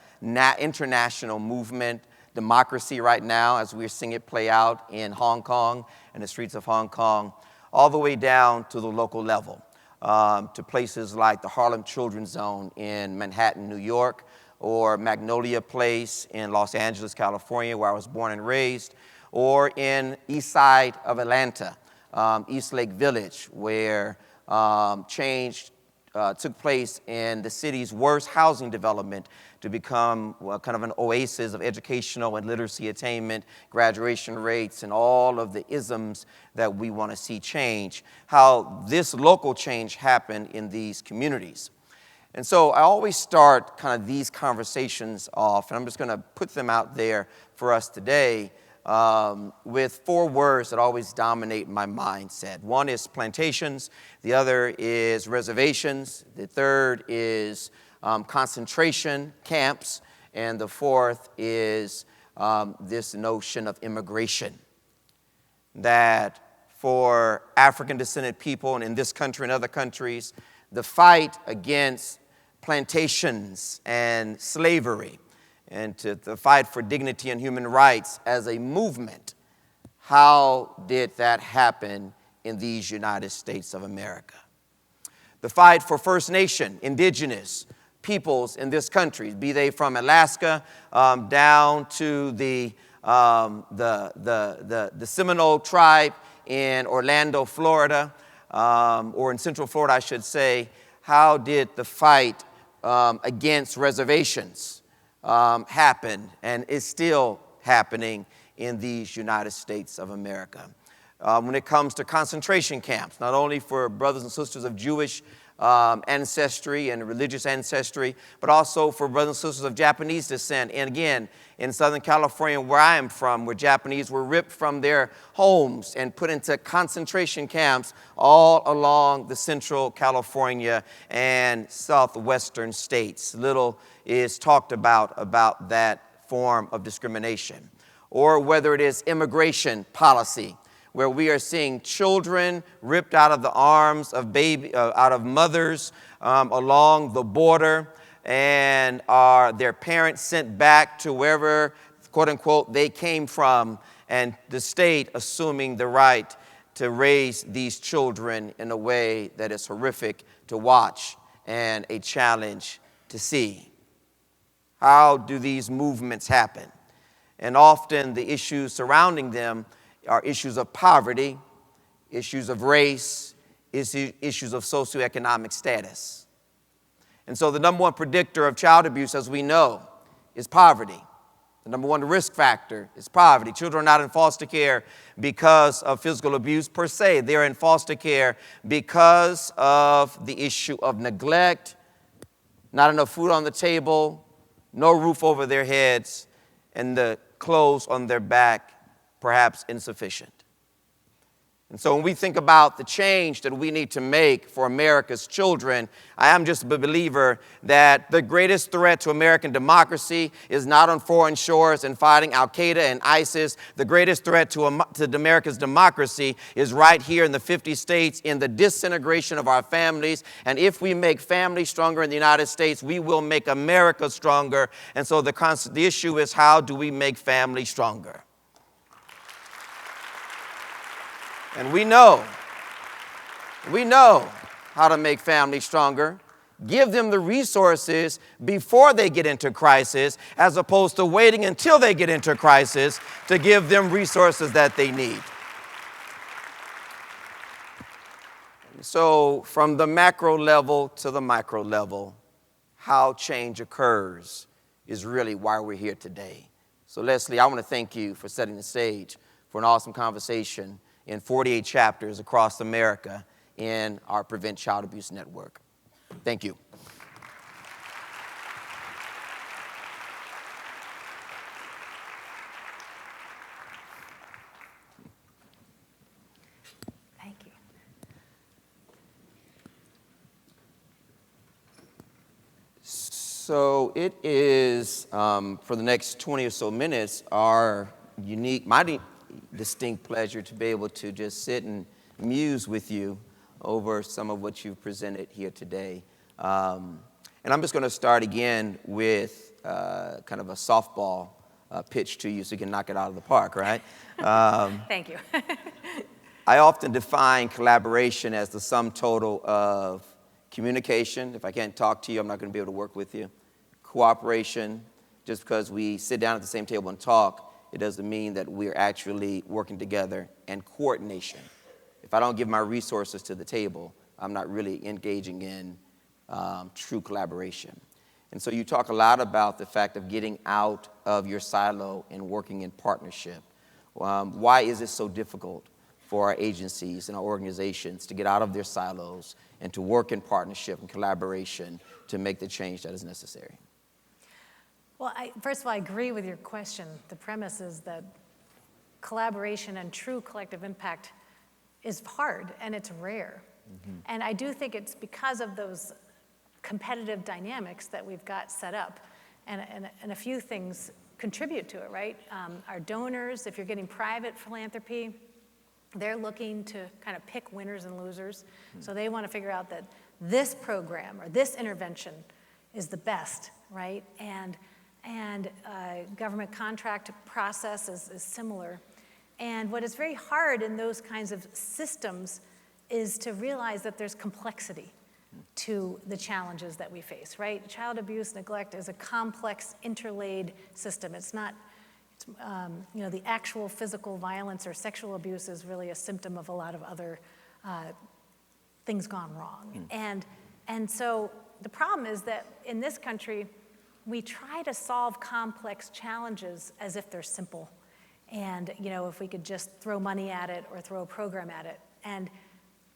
international movement, democracy right now as we're seeing it play out in Hong Kong and the streets of Hong Kong, all the way down to the local level, to places like the Harlem Children's Zone in Manhattan, New York, or Magnolia Place in Los Angeles, California, where I was born and raised, or in east side of Atlanta, East Lake Village, where change took place in the city's worst housing development to become kind of an oasis of educational and literacy attainment, graduation rates, and all of the isms that we want to see change, how this local change happened in these communities. And so I always start kind of these conversations off, and I'm just going to put them out there for us today with 4 words that always dominate my mindset. One is plantations, the other is reservations, the third is concentration camps, and the fourth is this notion of immigration. That for African descended people and in this country and other countries, the fight against plantations and slavery and to the fight for dignity and human rights as a movement, how did that happen in these United States of America? The fight for First Nation, indigenous peoples in this country, be they from Alaska down to the Seminole tribe in Orlando, Florida, or in Central Florida, I should say. How did the fight against reservations happen and is still happening in these United States of America? When it comes to concentration camps, not only for brothers and sisters of Jewish ancestry and religious ancestry, but also for brothers and sisters of Japanese descent. And again, in Southern California, where I am from, where Japanese were ripped from their homes and put into concentration camps all along the Central California and southwestern states. Little is talked about that form of discrimination. Or whether it is immigration policy, where we are seeing children ripped out of the arms of out of mothers along the border, and are their parents sent back to wherever, quote unquote, they came from, and the state assuming the right to raise these children in a way that is horrific to watch and a challenge to see. How do these movements happen? And often the issues surrounding them are issues of poverty, issues of race, issues of socioeconomic status. And so the number one predictor of child abuse, as we know, is poverty. The number one risk factor is poverty. Children are not in foster care because of physical abuse per se. They're in foster care because of the issue of neglect, not enough food on the table, no roof over their heads, and the clothes on their back perhaps insufficient. And so when we think about the change that we need to make for America's children, I am just a believer that the greatest threat to American democracy is not on foreign shores and fighting Al-Qaeda and ISIS. The greatest threat to America's democracy is right here in the 50 states in the disintegration of our families. And if we make families stronger in the United States, we will make America stronger. And so the issue is, how do we make families stronger? And we know how to make families stronger. Give them the resources before they get into crisis, as opposed to waiting until they get into crisis to give them resources that they need. So from the macro level to the micro level, how change occurs is really why we're here today. So Leslie, I want to thank you for setting the stage for an awesome conversation in 48 chapters across America in our Prevent Child Abuse Network. Thank you. Thank you. So it is, for the next 20 or so minutes, my distinct pleasure to be able to just sit and muse with you over some of what you've presented here today. And I'm just going to start again with kind of a softball pitch to you so you can knock it out of the park, right? Thank you. I often define collaboration as the sum total of communication. If I can't talk to you, I'm not going to be able to work with you. Cooperation, just because we sit down at the same table and talk, it doesn't mean that we're actually working together. And coordination. If I don't give my resources to the table, I'm not really engaging in true collaboration. And so you talk a lot about the fact of getting out of your silo and working in partnership. Why is it so difficult for our agencies and our organizations to get out of their silos and to work in partnership and collaboration to make the change that is necessary? Well, first of all, I agree with your question. The premise is that collaboration and true collective impact is hard and it's rare. Mm-hmm. And I do think it's because of those competitive dynamics that we've got set up. And a few things contribute to it, right? Our donors, if you're getting private philanthropy, they're looking to kind of pick winners and losers. Mm-hmm. So they want to figure out that this program or this intervention is the best, right? And government contract process is similar. And what is very hard in those kinds of systems is to realize that there's complexity to the challenges that we face, right? Child abuse, neglect is a complex, interlaid system. It's not, the actual physical violence or sexual abuse is really a symptom of a lot of other things gone wrong. And so the problem is that in this country, we try to solve complex challenges as if they're simple. And, if we could just throw money at it or throw a program at it. And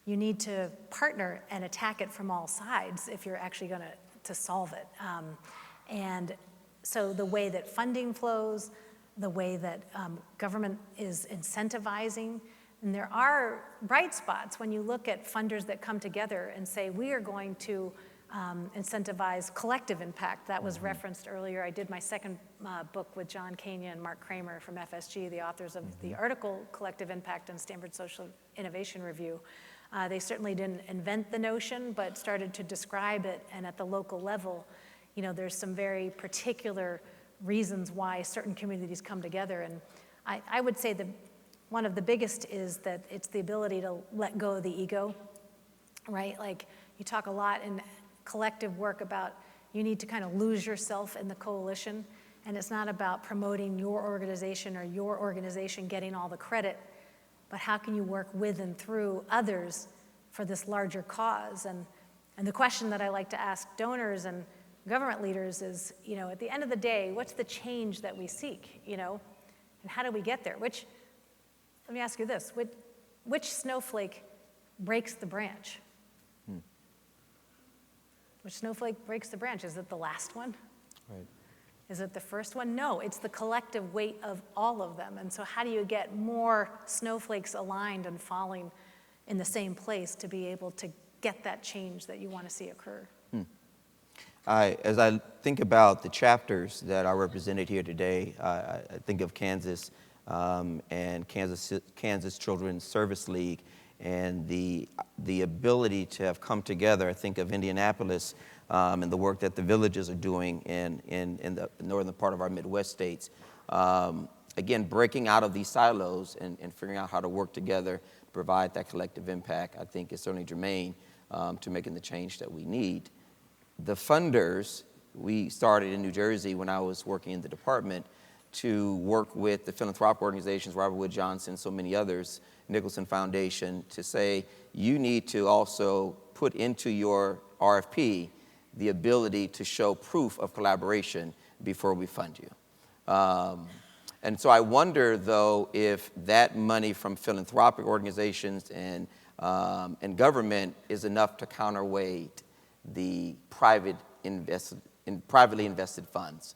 you need to partner and attack it from all sides if you're actually going to solve it. And so the way that funding flows, the way that government is incentivizing, and there are bright spots when you look at funders that come together and say, we are going to incentivize collective impact. That was referenced earlier. I did my second book with John Kania and Mark Kramer from FSG, the authors of the article Collective Impact and Stanford Social Innovation Review. They certainly didn't invent the notion, but started to describe it. And at the local level, there's some very particular reasons why certain communities come together. And I would say that one of the biggest is that it's the ability to let go of the ego, right? Like you talk a lot in collective work about you need to kind of lose yourself in the coalition. And it's not about promoting your organization or your organization getting all the credit, but how can you work with and through others for this larger cause? And the question that I like to ask donors and government leaders is, at the end of the day, what's the change that we seek, and how do we get there? Let me ask you this, which snowflake breaks the branch? Which snowflake breaks the branch? Is it the last one? Right. Is it the first one? No, it's the collective weight of all of them. And so how do you get more snowflakes aligned and falling in the same place to be able to get that change that you want to see occur? As I think about the chapters that are represented here today, I think of Kansas and Kansas Children's Service League and the ability to have come together. I think of Indianapolis and the work that the villages are doing in the northern part of our Midwest states. Again, breaking out of these silos and figuring out how to work together, provide that collective impact, I think is certainly germane to making the change that we need. The funders, we started in New Jersey when I was working in the department to work with the philanthropic organizations, Robert Wood Johnson, so many others, Nicholson Foundation, to say you need to also put into your RFP the ability to show proof of collaboration before we fund you. And so I wonder, though, if that money from philanthropic organizations and government is enough to counterweight the privately invested funds,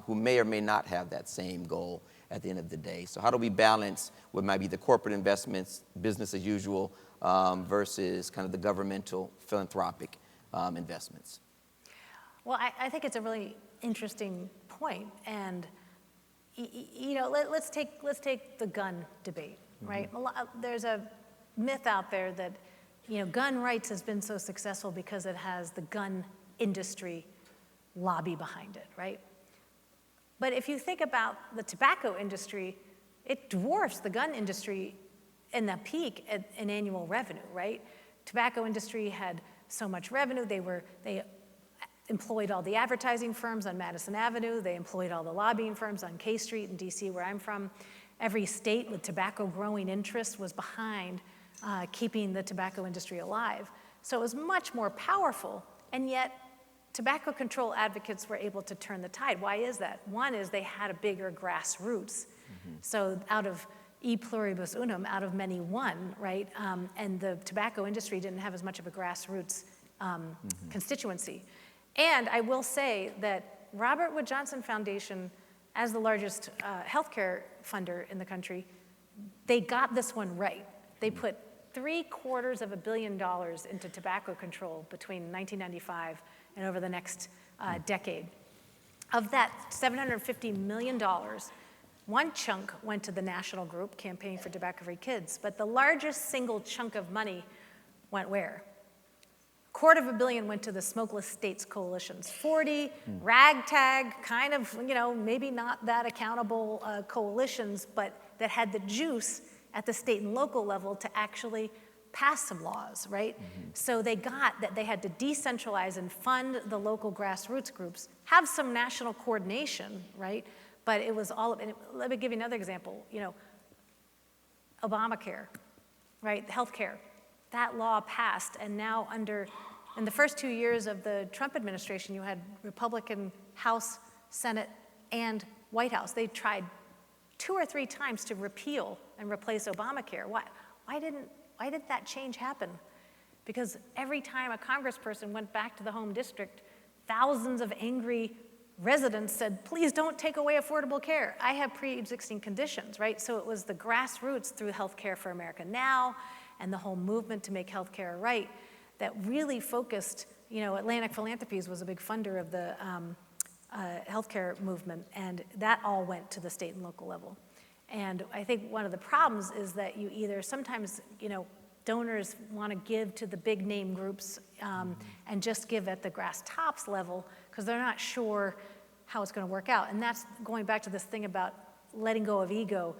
who may or may not have that same goal at the end of the day. So how do we balance what might be the corporate investments, business as usual, versus kind of the governmental philanthropic investments? Well, I think it's a really interesting point, and you know, let's take the gun debate, right? There's a myth out there that, you know, gun rights has been so successful because it has the gun industry lobby behind it, right? But if you think about the tobacco industry, it dwarfs the gun industry in the peak in annual revenue, right? Tobacco industry had so much revenue. They employed all the advertising firms on Madison Avenue. They employed all the lobbying firms on K Street in DC, where I'm from. Every state with tobacco growing interest was behind keeping the tobacco industry alive. So it was much more powerful, and yet tobacco control advocates were able to turn the tide. Why is that? One is they had a bigger grassroots. So out of e pluribus unum, out of many one, right? And the tobacco industry didn't have as much of a grassroots constituency. And I will say that Robert Wood Johnson Foundation, as the largest healthcare funder in the country, they got this one right. They put $750 million into tobacco control between 1995 and over the next decade. Of that $750 million, one chunk went to the national group, Campaign for Tobacco-Free Kids, but the largest single chunk of money went where? $250 million went to the Smokeless States Coalitions. 40 ragtag, kind of, you know, maybe not that accountable coalitions, but that had the juice at the state and local level to actually pass some laws, right? So they got that they had to decentralize and fund the local grassroots groups, have some national coordination, right? But it was all, and let me give you another example, you know, Obamacare, right, healthcare. That law passed, and now in the first 2 years of the Trump administration, you had Republican House, Senate, and White House. They tried 2 or 3 times to repeal and replace Obamacare. Why did that change happen? Because every time a congressperson went back to the home district, thousands of angry residents said, please don't take away affordable care. I have pre-existing conditions, right? So it was the grassroots through Health Care for America Now and the whole movement to make health care right that really focused, you know, Atlantic Philanthropies was a big funder of the healthcare movement, and that all went to the state and local level. And I think one of the problems is that you either sometimes, you know, donors want to give to the big name groups and just give at the grass tops level because they're not sure how it's going to work out. And that's going back to this thing about letting go of ego.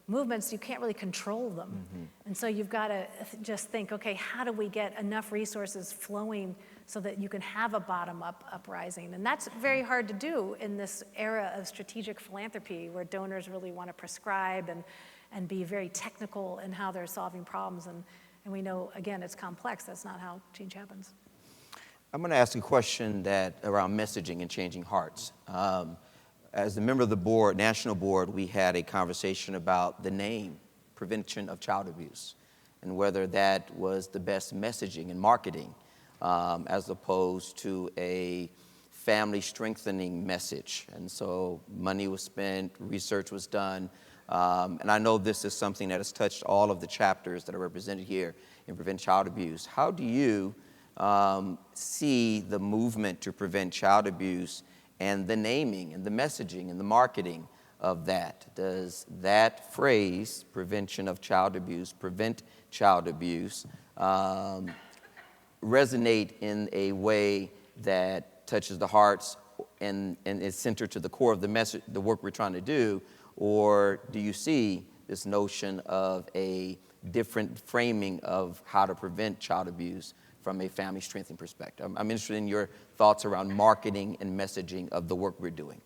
Movements, you can't really control them. And so you've got to just think, okay, how do we get enough resources flowing so that you can have a bottom-up uprising? And that's very hard to do in this era of strategic philanthropy where donors really want to prescribe and be very technical in how they're solving problems. And we know, again, it's complex. That's not how change happens. I'm going to ask a question around messaging and changing hearts. As a member of the board, national board, we had a conversation about the name, Prevention of Child Abuse, and whether that was the best messaging and marketing as opposed to a family strengthening message. And so money was spent, research was done, and I know this is something that has touched all of the chapters that are represented here in Prevent Child Abuse. How do you see the movement to prevent child abuse and the naming and the messaging and the marketing of that? Does that phrase, prevention of child abuse, prevent child abuse, resonate in a way that touches the hearts and is centered to the core of the message, the work we're trying to do? Or do you see this notion of a different framing of how to prevent child abuse from a family strengthening perspective? I'm interested in your thoughts around marketing and messaging of the work we're doing.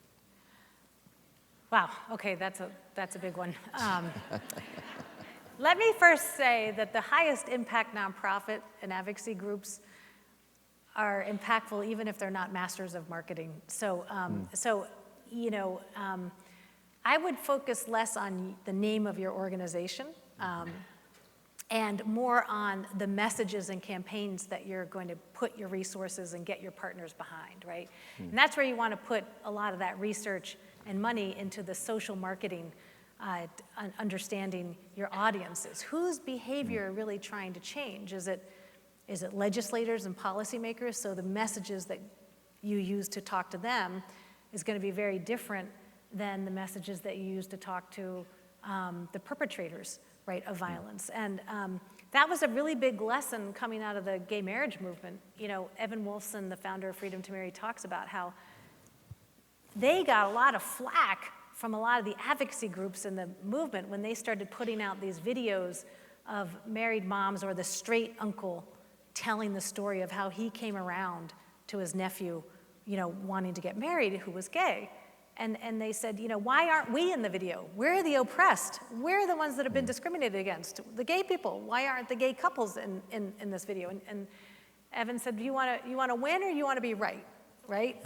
Wow, okay, that's a big one. Let me first say that the highest impact nonprofit and advocacy groups are impactful even if they're not masters of marketing. So, I would focus less on the name of your organization and more on the messages and campaigns that you're going to put your resources and get your partners behind, right? And that's where you want to put a lot of that research and money into the social marketing, understanding your audiences. Whose behavior are really trying to change? Is it legislators and policymakers? So the messages that you use to talk to them is going to be very different than the messages that you use to talk to the perpetrators, right, of violence. And that was a really big lesson coming out of the gay marriage movement. Evan Wolfson, the founder of Freedom to Marry, talks about how they got a lot of flack from a lot of the advocacy groups in the movement when they started putting out these videos of married moms or the straight uncle telling the story of how he came around to his nephew, wanting to get married, who was gay. And they said, why aren't we in the video? We're the oppressed. We're the ones that have been discriminated against. The gay people. Why aren't the gay couples in this video? And Evan said, do you want to win or you want to be right? Right?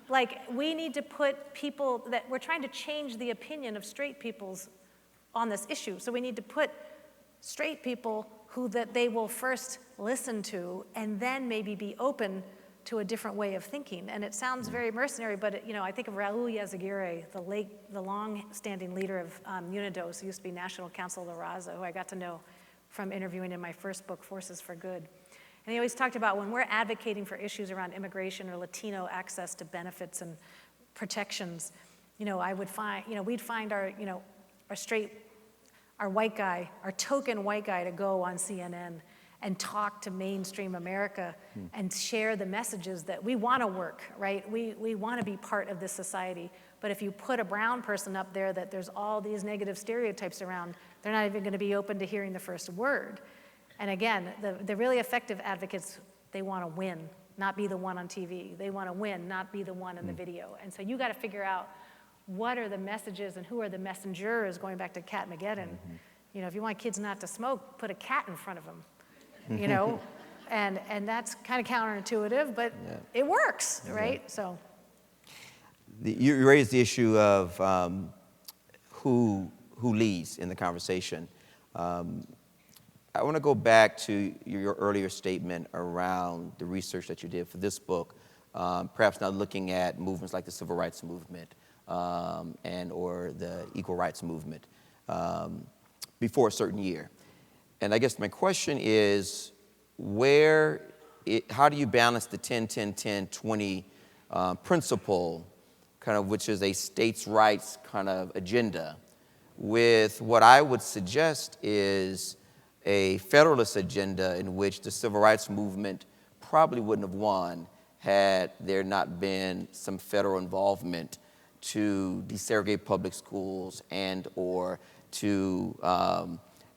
Like we need to put people that we're trying to change the opinion of straight peoples on this issue. So we need to put straight people who that they will first listen to and then maybe be open to a different way of thinking. And it sounds very mercenary, but I think of Raul Yazagirre, the long-standing leader of Unidos, who used to be National Council La Raza, who I got to know from interviewing in my first book, Forces for Good. And he always talked about when we're advocating for issues around immigration or Latino access to benefits and protections, we'd find our white guy, our token white guy to go on CNN and talk to mainstream America and share the messages that we want to work, right? We want to be part of this society. But if you put a brown person up there that there's all these negative stereotypes around, they're not even going to be open to hearing the first word. And again, the really effective advocates, they want to win, not be the one on TV. They want to win, not be the one in the video. And so you got to figure out what are the messages and who are the messengers, going back to Catmageddon. If you want kids not to smoke, put a cat in front of them. And that's kind of counterintuitive, but it works, right? So, you raised the issue of who leads in the conversation. I want to go back to your earlier statement around the research that you did for this book, perhaps not looking at movements like the Civil Rights Movement or the Equal Rights Movement before a certain year. And I guess my question is, how do you balance the 10-10-10-20 principle, kind of which is a states' rights kind of agenda, with what I would suggest is a federalist agenda in which the civil rights movement probably wouldn't have won had there not been some federal involvement to desegregate public schools and or to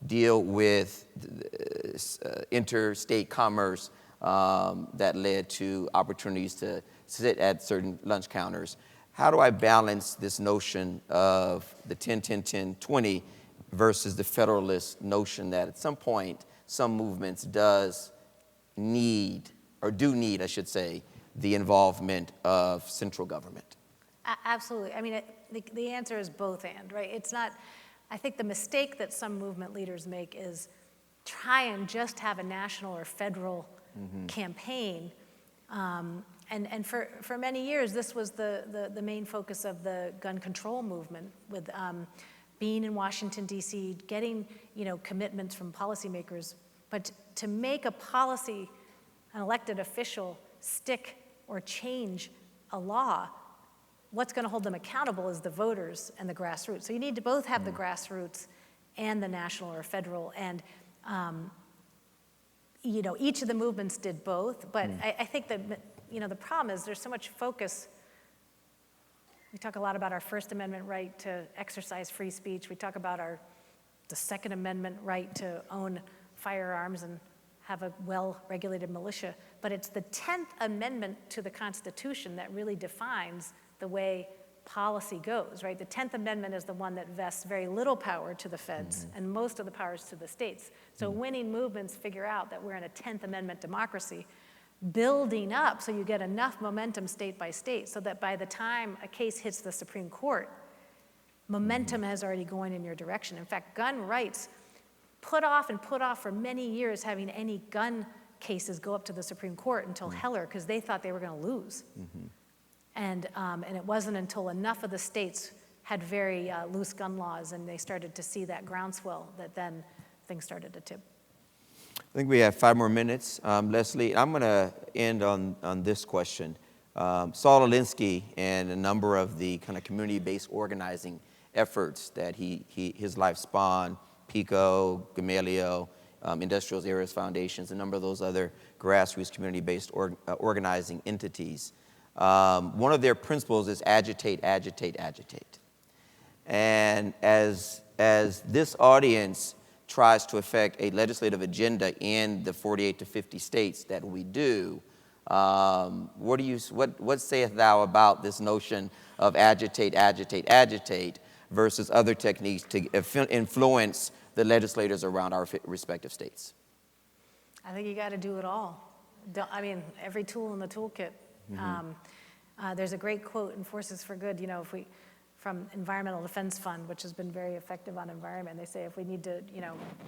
deal with interstate commerce that led to opportunities to sit at certain lunch counters. How do I balance this notion of the 10-10-10-20 versus the federalist notion that at some point some movements do need, I should say, the involvement of central government? Absolutely. I mean, the answer is both and, right? It's not, I think the mistake that some movement leaders make is try and just have a national or federal campaign. And for many years, this was the main focus of the gun control movement, with being in Washington, D.C., getting commitments from policymakers. But to make a policy, an elected official, stick or change a law, what's going to hold them accountable is the voters and the grassroots. So you need to both have the grassroots and the national or federal. And each of the movements did both. But I think that the problem is there's so much focus. We talk a lot about our First Amendment right to exercise free speech. We talk about the Second Amendment right to own firearms and have a well-regulated militia. But it's the 10th Amendment to the Constitution that really defines the way policy goes, right? The 10th Amendment is the one that vests very little power to the feds and most of the powers to the states. So winning movements figure out that we're in a 10th Amendment democracy, building up so you get enough momentum state by state so that by the time a case hits the Supreme Court, momentum has already going in your direction. In fact, gun rights put off for many years having any gun cases go up to the Supreme Court until Heller, because they thought they were going to lose. And it wasn't until enough of the states had very loose gun laws and they started to see that groundswell that then things started to tip. I think we have 5 more minutes. Leslie, I'm going to end on this question. Saul Alinsky and a number of the kind of community-based organizing efforts that his life spawned, PICO, Gamaliel, Industrial Areas Foundations, a number of those other grassroots community-based organizing entities. One of their principles is agitate, agitate, agitate. And as this audience tries to affect a legislative agenda in the 48 to 50 states that we do, what sayest thou about this notion of agitate, agitate, agitate versus other techniques to influence the legislators around our respective states? I think you got to do it all. Every tool in the toolkit. There's a great quote in Forces for Good, from Environmental Defense Fund, which has been very effective on environment. They say if we need to,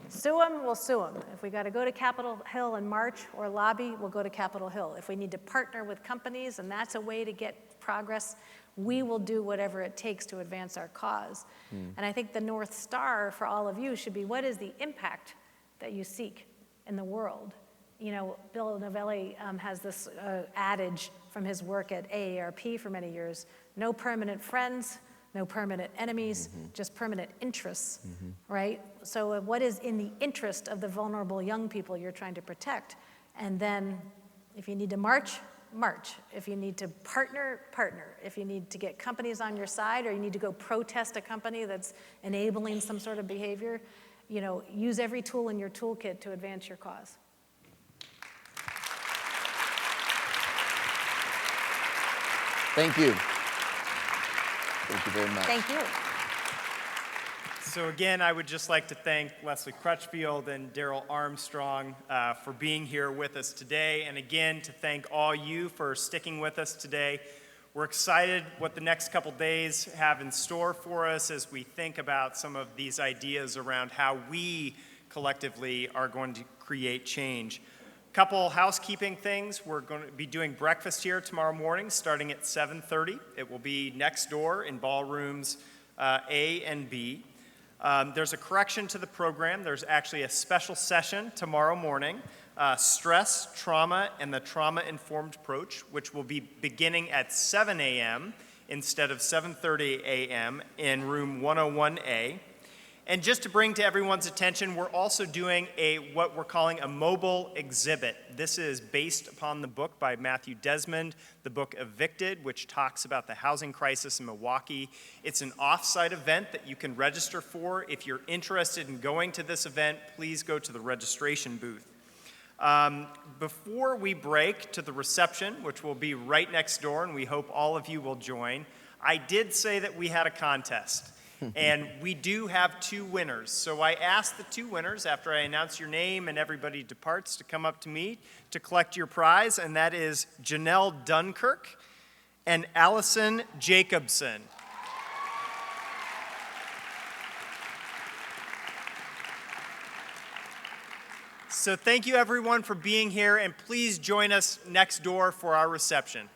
sue them, we'll sue them. If we got to go to Capitol Hill and march or lobby, we'll go to Capitol Hill. If we need to partner with companies and that's a way to get progress, we will do whatever it takes to advance our cause. And I think the North Star for all of you should be, what is the impact that you seek in the world? Bill Novelli has this adage from his work at AARP for many years: no permanent friends, no permanent enemies, just permanent interests, right? So what is in the interest of the vulnerable young people you're trying to protect? And then if you need to march, march. If you need to partner, partner. If you need to get companies on your side or you need to go protest a company that's enabling some sort of behavior, use every tool in your toolkit to advance your cause. Thank you. Thank you very much. Thank you. So again, I would just like to thank Leslie Crutchfield and Darrell Armstrong for being here with us today, and again to thank all you for sticking with us today. We're excited what the next couple days have in store for us as we think about some of these ideas around how we collectively are going to create change. Couple housekeeping things. We're going to be doing breakfast here tomorrow morning starting at 7:30. It will be next door in ballrooms A and B. There's a correction to the program. There's actually a special session tomorrow morning, Stress, Trauma, and the Trauma-Informed Approach, which will be beginning at 7 a.m. instead of 7:30 a.m. in room 101A. And just to bring to everyone's attention, we're also doing what we're calling a mobile exhibit. This is based upon the book by Matthew Desmond, the book Evicted, which talks about the housing crisis in Milwaukee. It's an off-site event that you can register for. If you're interested in going to this event, please go to the registration booth. Before we break to the reception, which will be right next door, and we hope all of you will join, I did say that we had a contest. And we do have 2 winners. So I asked the 2 winners, after I announce your name and everybody departs, to come up to me to collect your prize, and that is Janelle Dunkirk and Alison Jacobson. So thank you everyone for being here, and please join us next door for our reception.